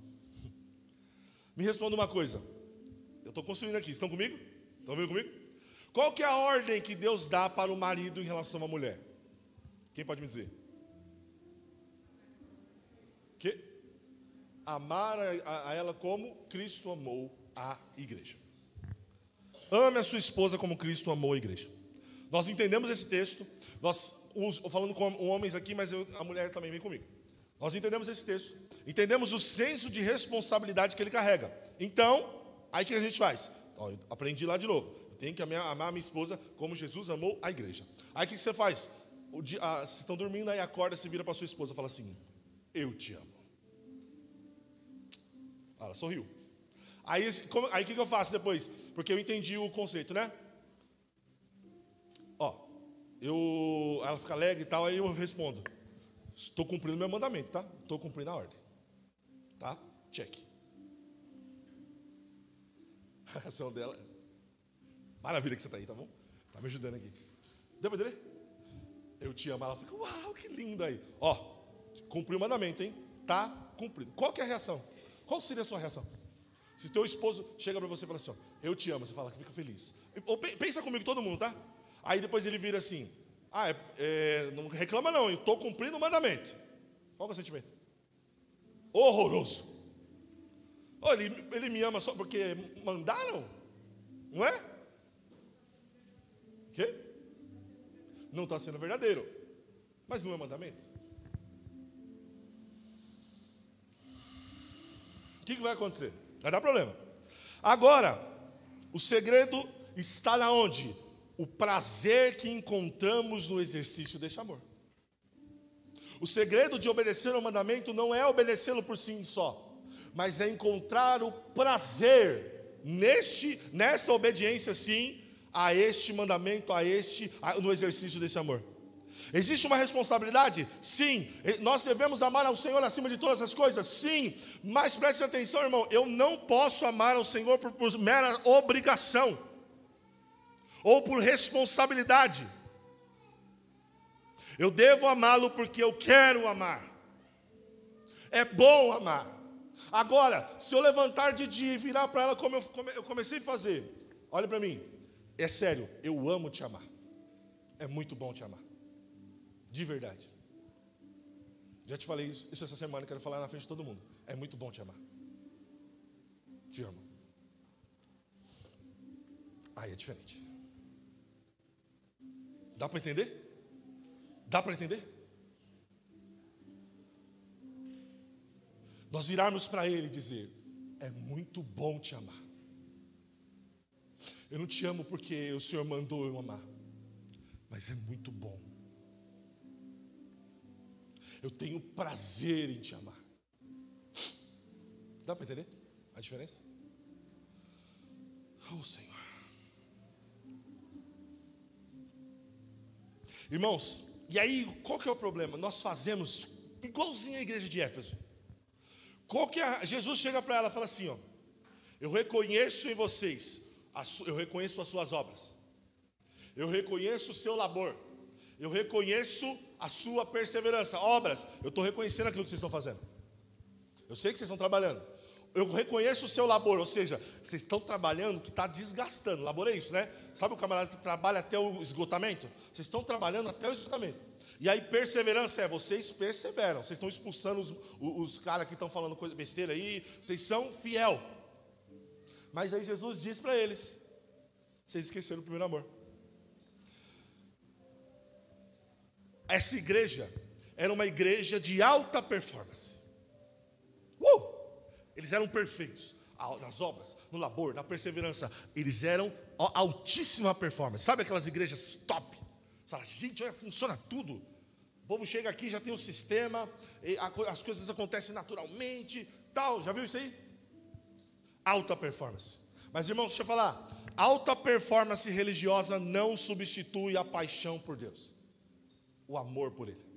Me responda uma coisa. Eu estou construindo aqui, estão comigo? Estão vendo comigo? Qual que é a ordem que Deus dá para o marido em relação à mulher? Quem pode me dizer? Que? Amar a ela como Cristo amou a igreja. Ame a sua esposa como Cristo amou a igreja. Nós entendemos esse texto. Falando com homens aqui, mas a mulher também vem comigo. Nós entendemos esse texto. Entendemos o senso de responsabilidade que ele carrega. Então, aí o que a gente faz? Eu aprendi lá de novo. Eu tenho que amar a minha esposa como Jesus amou a igreja. Aí o que você faz? Vocês estão dormindo, aí acorda, se vira para sua esposa e fala assim: eu te amo. Ela sorriu. Aí o que eu faço depois? Porque eu entendi o conceito, né? Ela fica alegre e tal, aí eu respondo: estou cumprindo meu mandamento, tá? Estou cumprindo a ordem. Tá? Check. A reação dela: maravilha que você está aí, tá bom? Tá me ajudando aqui. Deu para entender? Eu te amo. Ela fica: uau, que lindo aí. Cumpriu o mandamento, hein? Tá cumprido. Qual que é a reação? Qual seria a sua reação? Se teu esposo chega para você e fala assim: eu te amo, você fala que fica feliz. Pensa comigo, todo mundo, tá? Aí depois ele vira assim: não reclama não, eu estou cumprindo o mandamento. Qual que é o sentimento? Horroroso. Ele me ama só porque mandaram? Não é? Quê? Não está sendo verdadeiro. Mas não é mandamento. O que vai acontecer? Vai dar problema. Agora, o segredo está na onde? O prazer que encontramos no exercício deste amor. O segredo de obedecer ao mandamento não é obedecê-lo por si só, mas é encontrar o prazer nesta obediência, sim, a este mandamento, no exercício desse amor. Existe uma responsabilidade? Sim. Nós devemos amar ao Senhor acima de todas as coisas? Sim. Mas preste atenção, irmão, eu não posso amar ao Senhor por mera obrigação ou por responsabilidade. Eu devo amá-lo porque eu quero amar. É bom amar. Agora, se eu levantar de dia e virar para ela como eu comecei a fazer, olha para mim, é sério, eu amo te amar. É muito bom te amar. De verdade. Já te falei isso essa semana, quero falar na frente de todo mundo. É muito bom te amar. Te amo. Aí é diferente. Dá para entender? Dá para entender? Nós virarmos para ele e dizer: é muito bom te amar. Eu não te amo porque o Senhor mandou eu amar, mas é muito bom. Eu tenho prazer em te amar. Dá para entender a diferença? Oh, Senhor. Irmãos, e aí, qual que é o problema? Nós fazemos igualzinho a igreja de Éfeso. Jesus chega para ela e fala assim, ó: eu reconheço em vocês, eu reconheço as suas obras, eu reconheço o seu labor, eu reconheço a sua perseverança. Obras, eu estou reconhecendo aquilo que vocês estão fazendo. Eu sei que vocês estão trabalhando. Eu reconheço o seu labor, ou seja, vocês estão trabalhando que está desgastando. Labor é isso, né? Sabe o camarada que trabalha até o esgotamento? Vocês estão trabalhando até o esgotamento. E aí perseverança é, vocês perseveram. Vocês estão expulsando os caras que estão falando coisa besteira aí. Vocês são fiel. Mas aí Jesus diz para eles: vocês esqueceram o primeiro amor. Essa igreja era uma igreja de alta performance. Eles eram perfeitos nas obras, no labor, na perseverança. Eles eram altíssima performance. Sabe aquelas igrejas top? Fala, gente, olha, funciona tudo. O povo chega aqui, já tem um sistema, as coisas acontecem naturalmente, tal. Já viu isso aí? Alta performance. Mas, irmãos, deixa eu falar. Alta performance religiosa não substitui a paixão por Deus, o amor por Ele.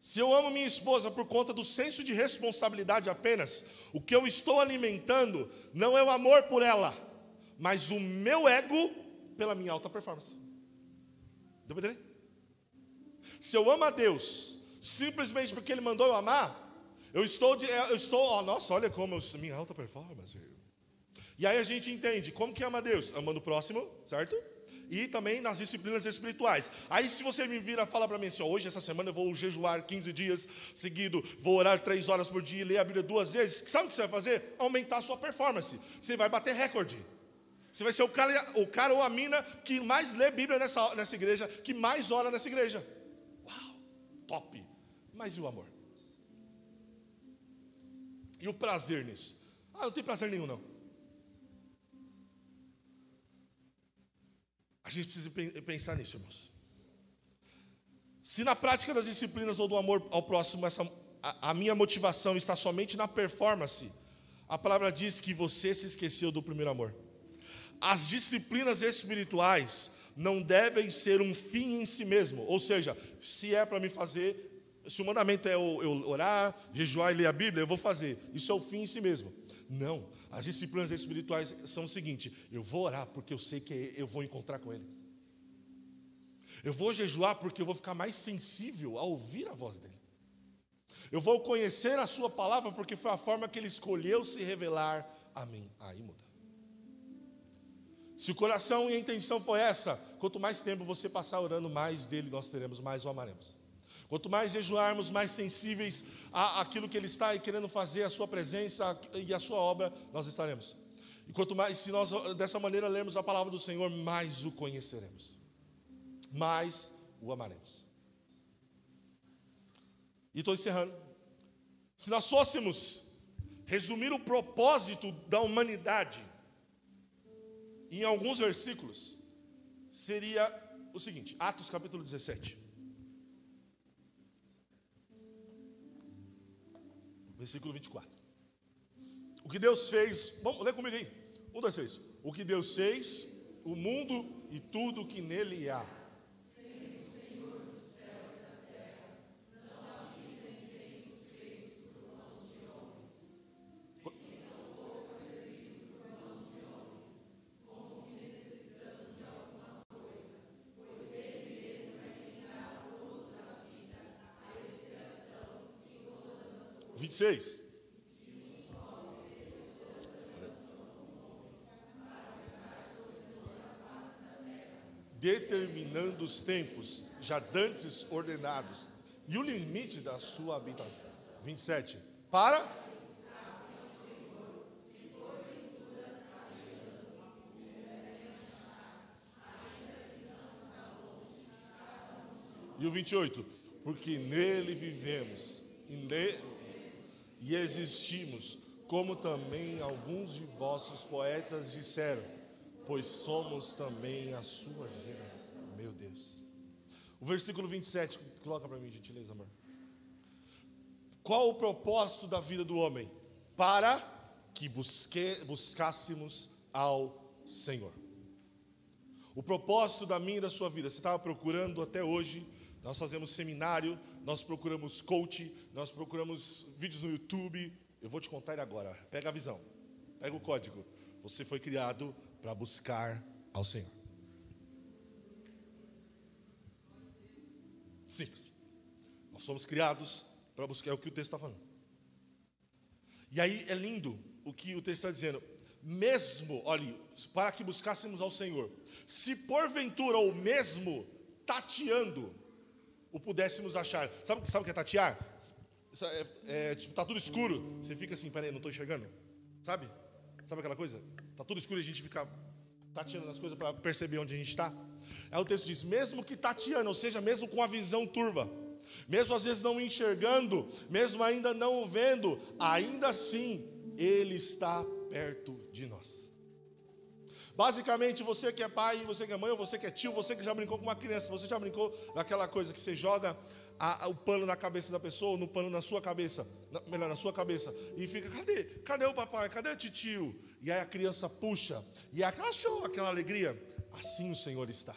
Se eu amo minha esposa por conta do senso de responsabilidade apenas, o que eu estou alimentando não é o amor por ela, mas o meu ego pela minha alta performance. Deu para entender? Se eu amo a Deus simplesmente porque Ele mandou eu amar, nossa, olha como minha alta performance. E aí a gente entende como que ama a Deus, amando o próximo, certo? E também nas disciplinas espirituais. Aí se você me vira e fala para mim assim, hoje, essa semana eu vou jejuar 15 dias seguido, vou orar 3 horas por dia, ler a Bíblia 2 vezes, sabe o que você vai fazer? Aumentar a sua performance. Você vai bater recorde. Você vai ser o cara ou a mina que mais lê Bíblia nessa igreja, que mais ora nessa igreja. Uau, top. Mas e o amor? E o prazer nisso? Não tem prazer nenhum não. A gente precisa pensar nisso, irmãos. Se na prática das disciplinas ou do amor ao próximo, a minha motivação está somente na performance, a palavra diz que você se esqueceu do primeiro amor. As disciplinas espirituais não devem ser um fim em si mesmo. Ou seja, se é para me fazer, se o mandamento é eu orar, jejuar e ler a Bíblia, eu vou fazer. Isso é o fim em si mesmo. Não, as disciplinas espirituais são o seguinte: eu vou orar porque eu sei que eu vou encontrar com Ele. Eu vou jejuar porque eu vou ficar mais sensível a ouvir a voz dEle. Eu vou conhecer a sua palavra porque foi a forma que Ele escolheu se revelar a mim. Aí muda. Se o coração e a intenção foi essa, quanto mais tempo você passar orando, mais dEle nós teremos, mais o amaremos. Quanto mais jejuarmos, mais sensíveis àquilo que Ele está querendo fazer, a sua presença e a sua obra, nós estaremos. E quanto mais, se nós dessa maneira lermos a palavra do Senhor, mais o conheceremos, mais o amaremos. E estou encerrando. Se nós fôssemos resumir o propósito da humanidade em alguns versículos, seria o seguinte: Atos capítulo 17. Versículo 24. O que Deus fez, vamos ler comigo aí. 1, 2, 3. O que Deus fez, o mundo e tudo o que nele há. O 26. Determinando os tempos já dantes ordenados e o limite da sua habitação. 27. Para e o 28. Porque nele vivemos e existimos, como também alguns de vossos poetas disseram, pois somos também a sua geração. Meu Deus. O versículo 27, coloca para mim, gentileza, amor. Qual o propósito da vida do homem? Para que buscássemos ao Senhor. O propósito da minha e da sua vida, você estava procurando até hoje, nós fazemos seminário, nós procuramos coach, nós procuramos vídeos no YouTube. Eu vou te contar ele agora, pega a visão, pega o código. Você foi criado para buscar ao Senhor. Simples. Nós somos criados para buscar, é o que o texto está falando. E aí é lindo o que o texto está dizendo. Mesmo, olha, para que buscássemos ao Senhor, se porventura ou mesmo tateando o pudéssemos achar. Sabe o que é tatear? Tipo, tá tudo escuro, você fica assim, peraí, não estou enxergando. Sabe aquela coisa? Tá tudo escuro e a gente fica tateando nas coisas para perceber onde a gente está. Aí o texto diz, mesmo que tateando, ou seja, mesmo com a visão turva, mesmo às vezes não enxergando, mesmo ainda não vendo, ainda assim Ele está perto de nós. Basicamente, você que é pai, você que é mãe, ou você que é tio, você que já brincou com uma criança, você já brincou naquela coisa que você joga o pano na cabeça da pessoa, ou no pano na sua cabeça, melhor, na sua cabeça, e fica, cadê o papai, cadê o titio? E aí a criança puxa, e aquela show, aquela alegria. Assim o Senhor está.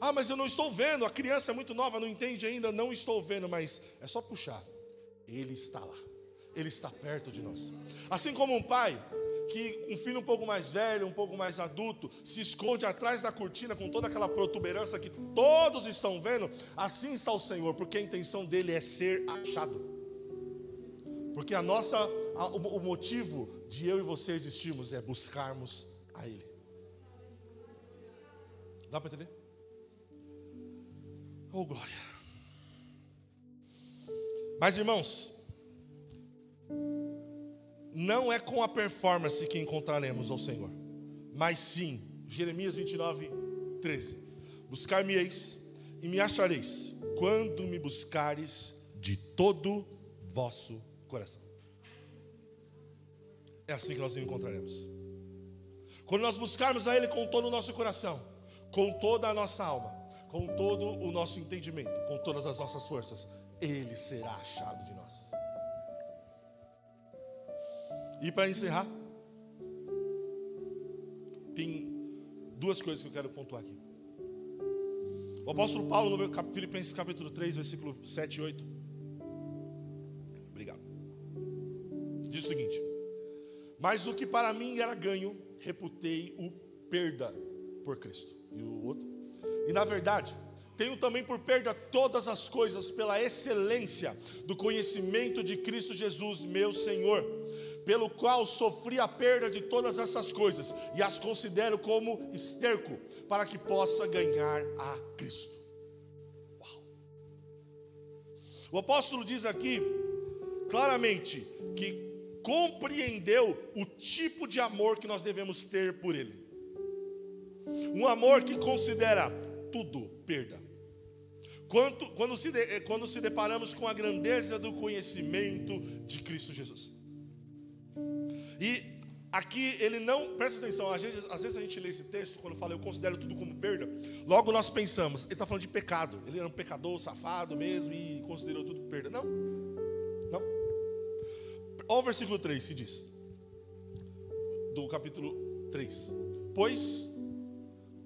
Ah, mas eu não estou vendo, a criança é muito nova, não entende ainda, não estou vendo, mas é só puxar. Ele está lá, Ele está perto de nós. Assim como um pai, que um filho um pouco mais velho, um pouco mais adulto, se esconde atrás da cortina com toda aquela protuberância que todos estão vendo, assim está o Senhor, porque a intenção dele é ser achado. Porque o motivo de eu e você existirmos é buscarmos a Ele. Dá para entender? Oh, glória. Mas, irmãos, não é com a performance que encontraremos ao Senhor, mas sim, Jeremias 29, 13. Buscar-me-eis e me achareis, quando me buscares de todo vosso coração. É assim que nós o encontraremos. Quando nós buscarmos a Ele com todo o nosso coração, com toda a nossa alma, com todo o nosso entendimento, com todas as nossas forças, Ele será achado de nós. E para encerrar, tem duas coisas que eu quero pontuar aqui. O apóstolo Paulo, no Filipenses capítulo 3, versículo 7 e 8. Obrigado. Diz o seguinte: mas o que para mim era ganho, reputei-o perda por Cristo. E o outro? E na verdade, tenho também por perda todas as coisas pela excelência do conhecimento de Cristo Jesus, meu Senhor, pelo qual sofri a perda de todas essas coisas e as considero como esterco, para que possa ganhar a Cristo. Uau. O apóstolo diz aqui claramente que compreendeu o tipo de amor que nós devemos ter por Ele. Um amor que considera tudo perda. Quando se deparamos com a grandeza do conhecimento de Cristo Jesus. E aqui ele não, presta atenção, às vezes a gente lê esse texto, quando fala eu considero tudo como perda, logo nós pensamos, ele está falando de pecado, ele era um pecador safado mesmo e considerou tudo perda. Não. Olha o versículo 3 que diz, do capítulo 3.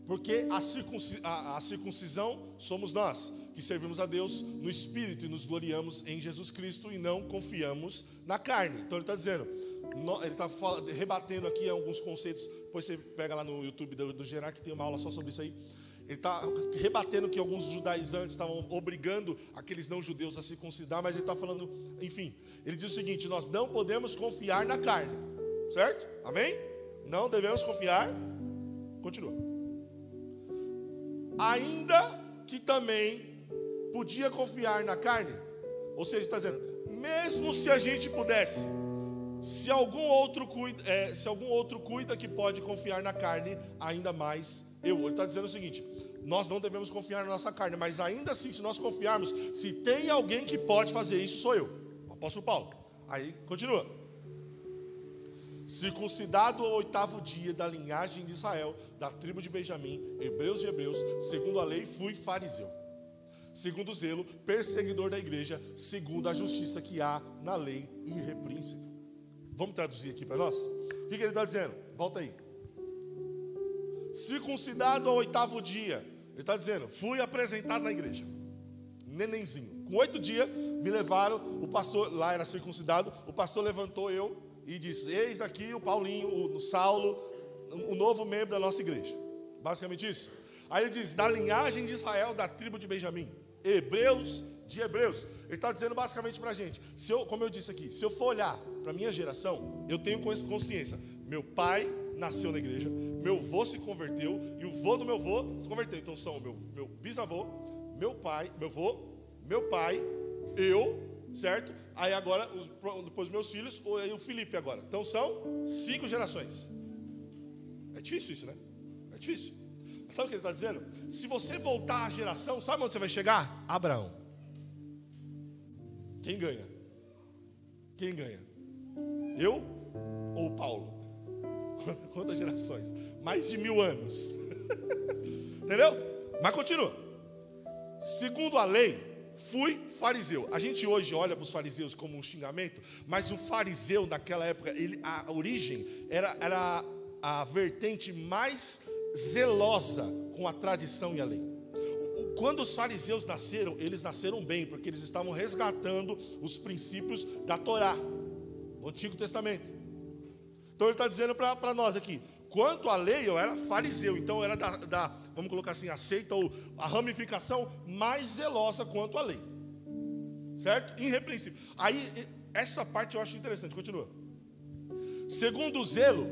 Porque a circuncisão somos nós, que servimos a Deus no Espírito e nos gloriamos em Jesus Cristo e não confiamos na carne. Então ele está dizendo, ele está rebatendo aqui alguns conceitos. Depois você pega lá no YouTube do Gerard, que tem uma aula só sobre isso aí. Ele está rebatendo que alguns judaizantes estavam obrigando aqueles não-judeus a circuncidar, mas ele está falando, enfim, ele diz o seguinte: nós não podemos confiar na carne, certo? Amém? Não devemos confiar. Continua. Ainda que também podia confiar na carne, ou seja, está dizendo, mesmo se a gente pudesse, se algum outro cuida que pode confiar na carne, ainda mais eu. Ele está dizendo o seguinte: nós não devemos confiar na nossa carne, mas ainda assim, se nós confiarmos, se tem alguém que pode fazer isso, sou eu, o apóstolo Paulo. Aí continua: circuncidado ao 8º dia da linhagem de Israel, da tribo de Benjamim, hebreus de hebreus, segundo a lei fui fariseu. Segundo zelo, perseguidor da igreja, segundo a justiça que há na lei irrepreensível. Vamos traduzir aqui para nós? O que ele está dizendo? Volta aí. Circuncidado ao 8º dia. Ele está dizendo, fui apresentado na igreja. Nenenzinho. Com 8 dias, me levaram, o pastor, lá era circuncidado, o pastor levantou eu e disse, eis aqui o Paulinho, o Saulo, o novo membro da nossa igreja. Basicamente isso. Aí ele diz, da linhagem de Israel, da tribo de Benjamim. Hebreus de Hebreus. Ele está dizendo basicamente para a gente, como eu disse aqui, se eu for olhar para a minha geração, eu tenho consciência, meu pai nasceu na igreja, meu avô se converteu, e o avô do meu avô se converteu. Então são meu bisavô, meu pai, eu, certo? Aí agora, depois meus filhos, e o Felipe agora. Então são 5 gerações. É difícil isso, né? É difícil. Mas sabe o que ele está dizendo? Se você voltar à geração, sabe onde você vai chegar? Abraão. Quem ganha? Quem ganha? Eu ou Paulo? Quantas gerações? Mais de 1000 anos. Entendeu? Mas continua. Segundo a lei, fui fariseu. A gente hoje olha para os fariseus como um xingamento, mas o fariseu naquela época, a origem era a vertente mais zelosa com a tradição e a lei. Quando os fariseus nasceram, eles nasceram bem, porque eles estavam resgatando os princípios da Torá, no Antigo Testamento. Então ele está dizendo para nós aqui, quanto à lei eu era fariseu, então eu era vamos colocar assim, a seita ou a ramificação mais zelosa quanto à lei. Certo? Irrepreensível. Aí, essa parte eu acho interessante, continua. Segundo o zelo,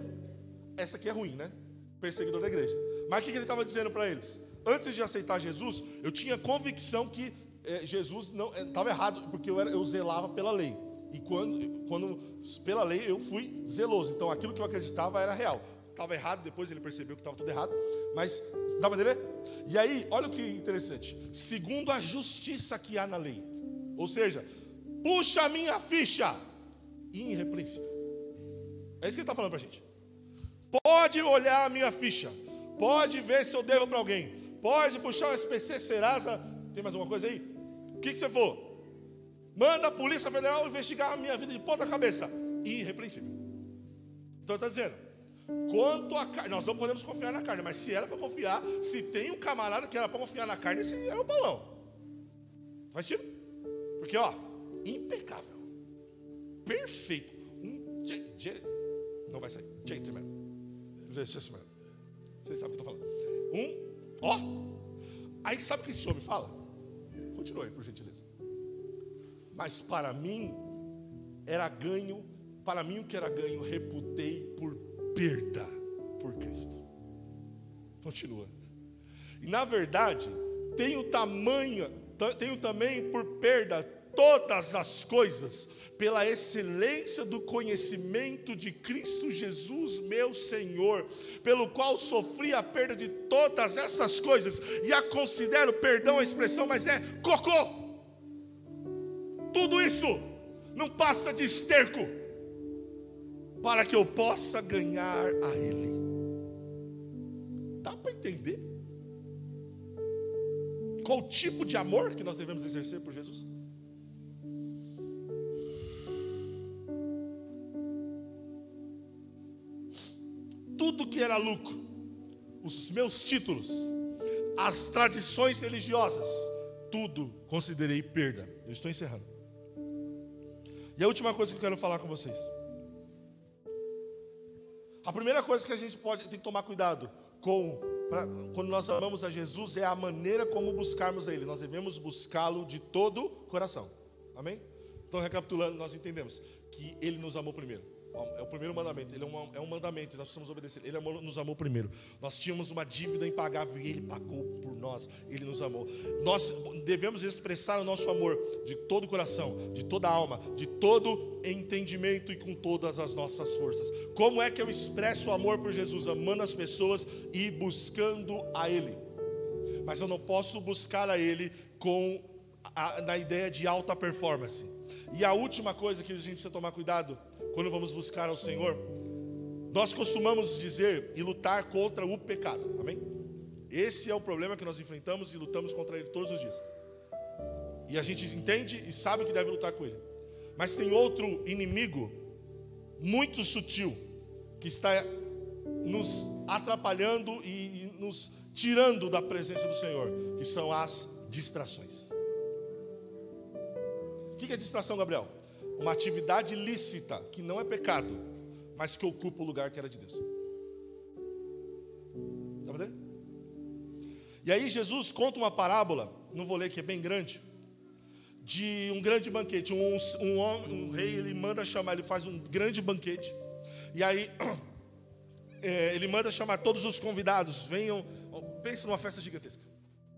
essa aqui é ruim, né? Perseguidor da igreja. Mas o que ele estava dizendo para eles? Antes de aceitar Jesus, eu tinha convicção que Jesus não estava errado, porque eu zelava pela lei. E quando pela lei eu fui zeloso. Então aquilo que eu acreditava era real. Estava errado, depois ele percebeu que estava tudo errado. Mas, dá para entender? E aí, olha o que interessante. Segundo a justiça que há na lei. Ou seja, puxa a minha ficha. Irrepreensível. É isso que ele está falando para a gente. Pode olhar a minha ficha. Pode ver se eu devo para alguém. Pode puxar o SPC, Serasa. Tem mais alguma coisa aí? O que você for? Manda a Polícia Federal investigar a minha vida de ponta cabeça. Irrepreensível. Então ele está dizendo, quanto a carne, nós não podemos confiar na carne, mas se era para confiar, se tem um camarada que era para confiar na carne, esse era o Paulão. Faz sentido? Porque, ó, impecável, perfeito, não vai sair, gentleman. Vocês sabem o que eu estou falando. Aí sabe o que esse homem fala? Continue aí, por gentileza. Mas para mim era ganho, para mim o que era ganho, reputei por perda por Cristo. Continua. E na verdade, tenho também por perda todas as coisas, pela excelência do conhecimento de Cristo Jesus, meu Senhor, pelo qual sofri a perda de todas essas coisas, e a considero, perdão a expressão, mas é cocô. Tudo isso não passa de esterco, para que eu possa ganhar a Ele. Dá para entender qual tipo de amor que nós devemos exercer por Jesus? Tudo que era lucro, os meus títulos, as tradições religiosas, tudo considerei perda. Eu estou encerrando. E a última coisa que eu quero falar com vocês. A primeira coisa que a gente tem que tomar cuidado quando nós amamos a Jesus é a maneira como buscarmos a Ele. Nós devemos buscá-lo de todo o coração. Amém? Então, recapitulando, nós entendemos que Ele nos amou primeiro. É o primeiro mandamento. Ele é um mandamento, nós precisamos obedecer. Ele nos amou primeiro. Nós tínhamos uma dívida impagável e Ele pagou por nós. Ele nos amou. Nós devemos expressar o nosso amor de todo o coração, de toda a alma, de todo entendimento e com todas as nossas forças. Como é que eu expresso o amor por Jesus? Amando as pessoas e buscando a Ele. Mas eu não posso buscar a Ele na ideia de alta performance. E a última coisa que a gente precisa tomar cuidado quando vamos buscar ao Senhor, nós costumamos dizer e lutar contra o pecado, amém? Esse é o problema que nós enfrentamos e lutamos contra ele todos os dias. E a gente entende e sabe que deve lutar com ele. Mas tem outro inimigo muito sutil que está nos atrapalhando e nos tirando da presença do Senhor, que são as distrações. O que é distração, Gabriel? Uma atividade lícita, que não é pecado, mas que ocupa o lugar que era de Deus. Está entendendo? E aí Jesus conta uma parábola, não vou ler que é bem grande, de um grande banquete. Um rei, ele manda chamar, ele faz um grande banquete. E aí ele manda chamar todos os convidados, venham, pensa numa festa gigantesca.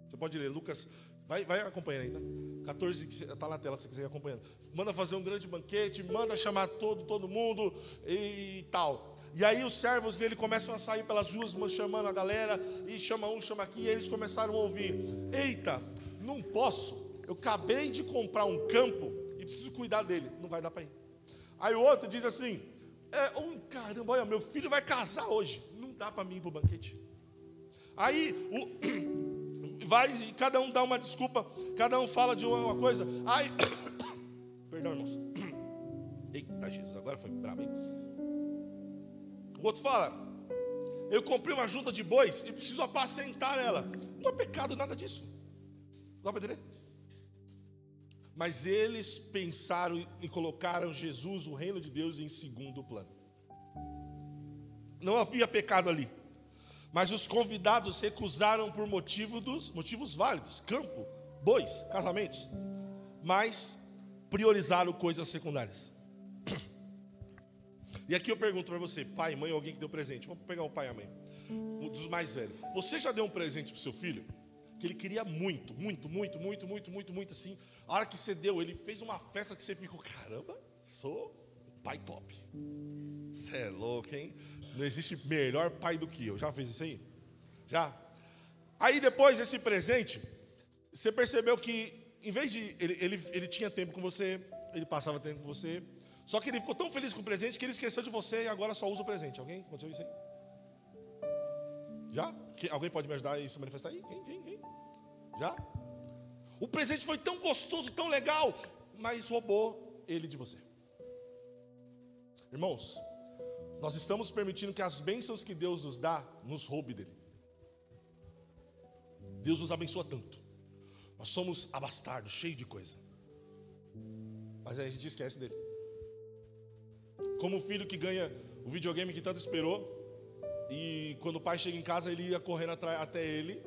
Você pode ler, Lucas, vai acompanhando aí, tá? 14, está na tela se você quiser ir acompanhando. Manda fazer um grande banquete, manda chamar todo mundo e tal. E aí os servos dele começam a sair pelas ruas, chamando a galera, e chama um, chama aqui, e eles começaram a ouvir: eita, não posso, eu acabei de comprar um campo e preciso cuidar dele, não vai dar para ir. Aí o outro diz assim: caramba, olha, meu filho vai casar hoje, não dá para mim ir para o banquete. Aí vai, cada um dá uma desculpa, cada um fala de uma coisa. Aí, perdão, irmãos. Eita Jesus, agora foi brabo, hein? O outro fala: eu comprei uma junta de bois e preciso apacentar ela. Não é pecado nada disso. Dá para entender? Mas eles pensaram e colocaram Jesus, o reino de Deus, em segundo plano. Não havia pecado ali, mas os convidados recusaram por motivos válidos: campo, bois, casamentos. Mas priorizaram coisas secundárias. E aqui eu pergunto para você, pai, mãe, alguém que deu presente. Vamos pegar o pai e a mãe, um dos mais velhos. Você já deu um presente para o seu filho que ele queria muito assim? A hora que você deu, ele fez uma festa que você ficou: caramba, sou pai top. Você é louco, hein? Não existe melhor pai do que eu. Já fez isso aí? Já? Aí depois desse presente, você percebeu que em vez de ele tinha tempo com você, ele passava tempo com você, só que ele ficou tão feliz com o presente que ele esqueceu de você e agora só usa o presente. Alguém aconteceu isso aí? Já? Alguém pode me ajudar a se manifestar aí? Quem? Já? O presente foi tão gostoso, tão legal, mas roubou ele de você. Irmãos, nós estamos permitindo que as bênçãos que Deus nos dá, nos roube dele. Deus nos abençoa tanto. Nós somos abastados, cheios de coisa. Mas aí a gente esquece dele. Como o filho que ganha o videogame que tanto esperou, e quando o pai chega em casa, ele ia correndo até ele.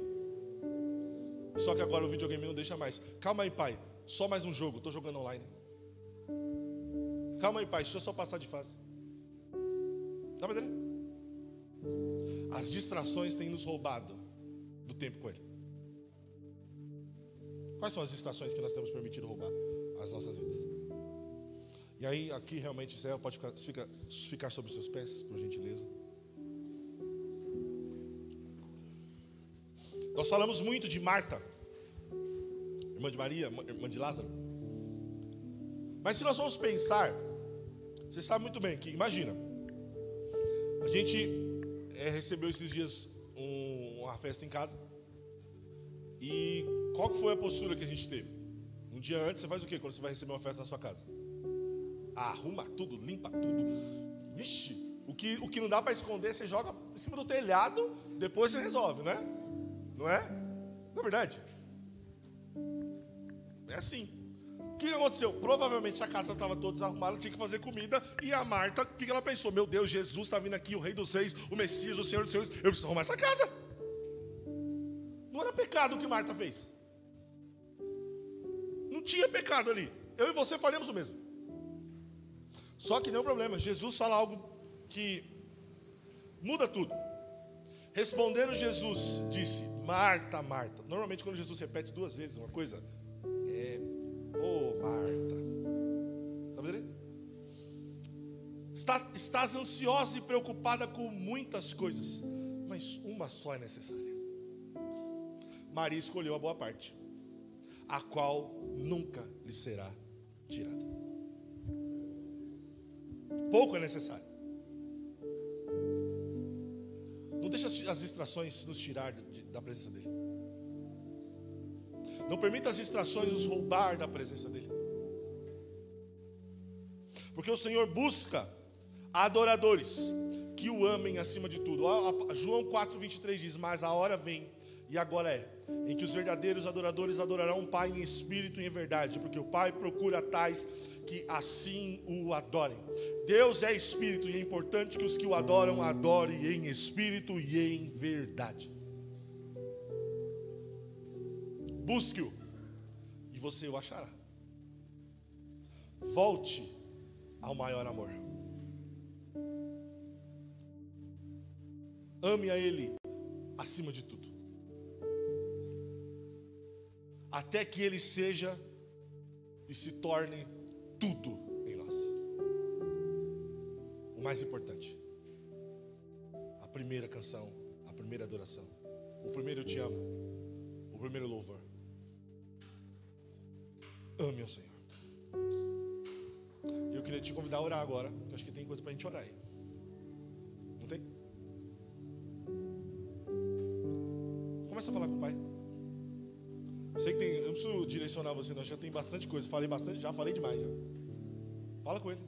Só que agora o videogame não deixa mais. Calma aí, pai, só mais um jogo, estou jogando online. Calma aí, pai, deixa eu só passar de fase. Tá entendendo? As distrações têm nos roubado do tempo com ele. Quais são as distrações que nós temos permitido roubar as nossas vidas? E aí, aqui realmente, Israel, pode ficar sobre os seus pés, por gentileza. Nós falamos muito de Marta, irmã de Maria, irmã de Lázaro. Mas se nós vamos pensar, você sabe muito bem que, imagina, a gente recebeu esses dias uma festa em casa. E qual que foi a postura que a gente teve? Um dia antes, você faz o quê quando você vai receber uma festa na sua casa? Arruma tudo, limpa tudo. Vixe, o que não dá para esconder, você joga em cima do telhado, depois você resolve, né? Não é? Não é verdade? É assim. O que aconteceu? Provavelmente a casa estava toda desarrumada, tinha que fazer comida. E a Marta, o que ela pensou? Meu Deus, Jesus está vindo aqui, o Rei dos Reis, o Messias, o Senhor dos Senhores. Eu preciso arrumar essa casa. Não era pecado o que Marta fez. Não tinha pecado ali. Eu e você faríamos o mesmo. Só que não é um problema. Jesus fala algo que muda tudo. Respondendo, Jesus disse: Marta, Marta. Normalmente quando Jesus repete duas vezes uma coisa, Marta. Está vendo? Estás ansiosa e preocupada com muitas coisas, mas uma só é necessária. Maria escolheu a boa parte, a qual nunca lhe será tirada. Pouco é necessário. Não deixe as distrações nos tirar da presença dele. Não permita as distrações nos roubar da presença dele. Porque o Senhor busca adoradores que o amem acima de tudo. João 4,23 diz: mas a hora vem, e agora é, em que os verdadeiros adoradores adorarão o Pai em espírito e em verdade, porque o Pai procura tais que assim o adorem. Deus é espírito, e é importante que os que o adoram, adorem em espírito e em verdade. Busque-o, e você o achará. Volte ao maior amor. Ame a Ele acima de tudo, até que Ele seja e se torne tudo em nós. O mais importante, a primeira canção, a primeira adoração, o primeiro eu te amo, o primeiro louvor. Ame ao Senhor. Eu queria te convidar a orar agora, porque eu acho que tem coisa para a gente orar aí. Não tem? Começa a falar com o Pai. Sei que tem, eu não preciso direcionar você, não. Já tem bastante coisa. Falei bastante, já falei demais. Já. Fala com Ele.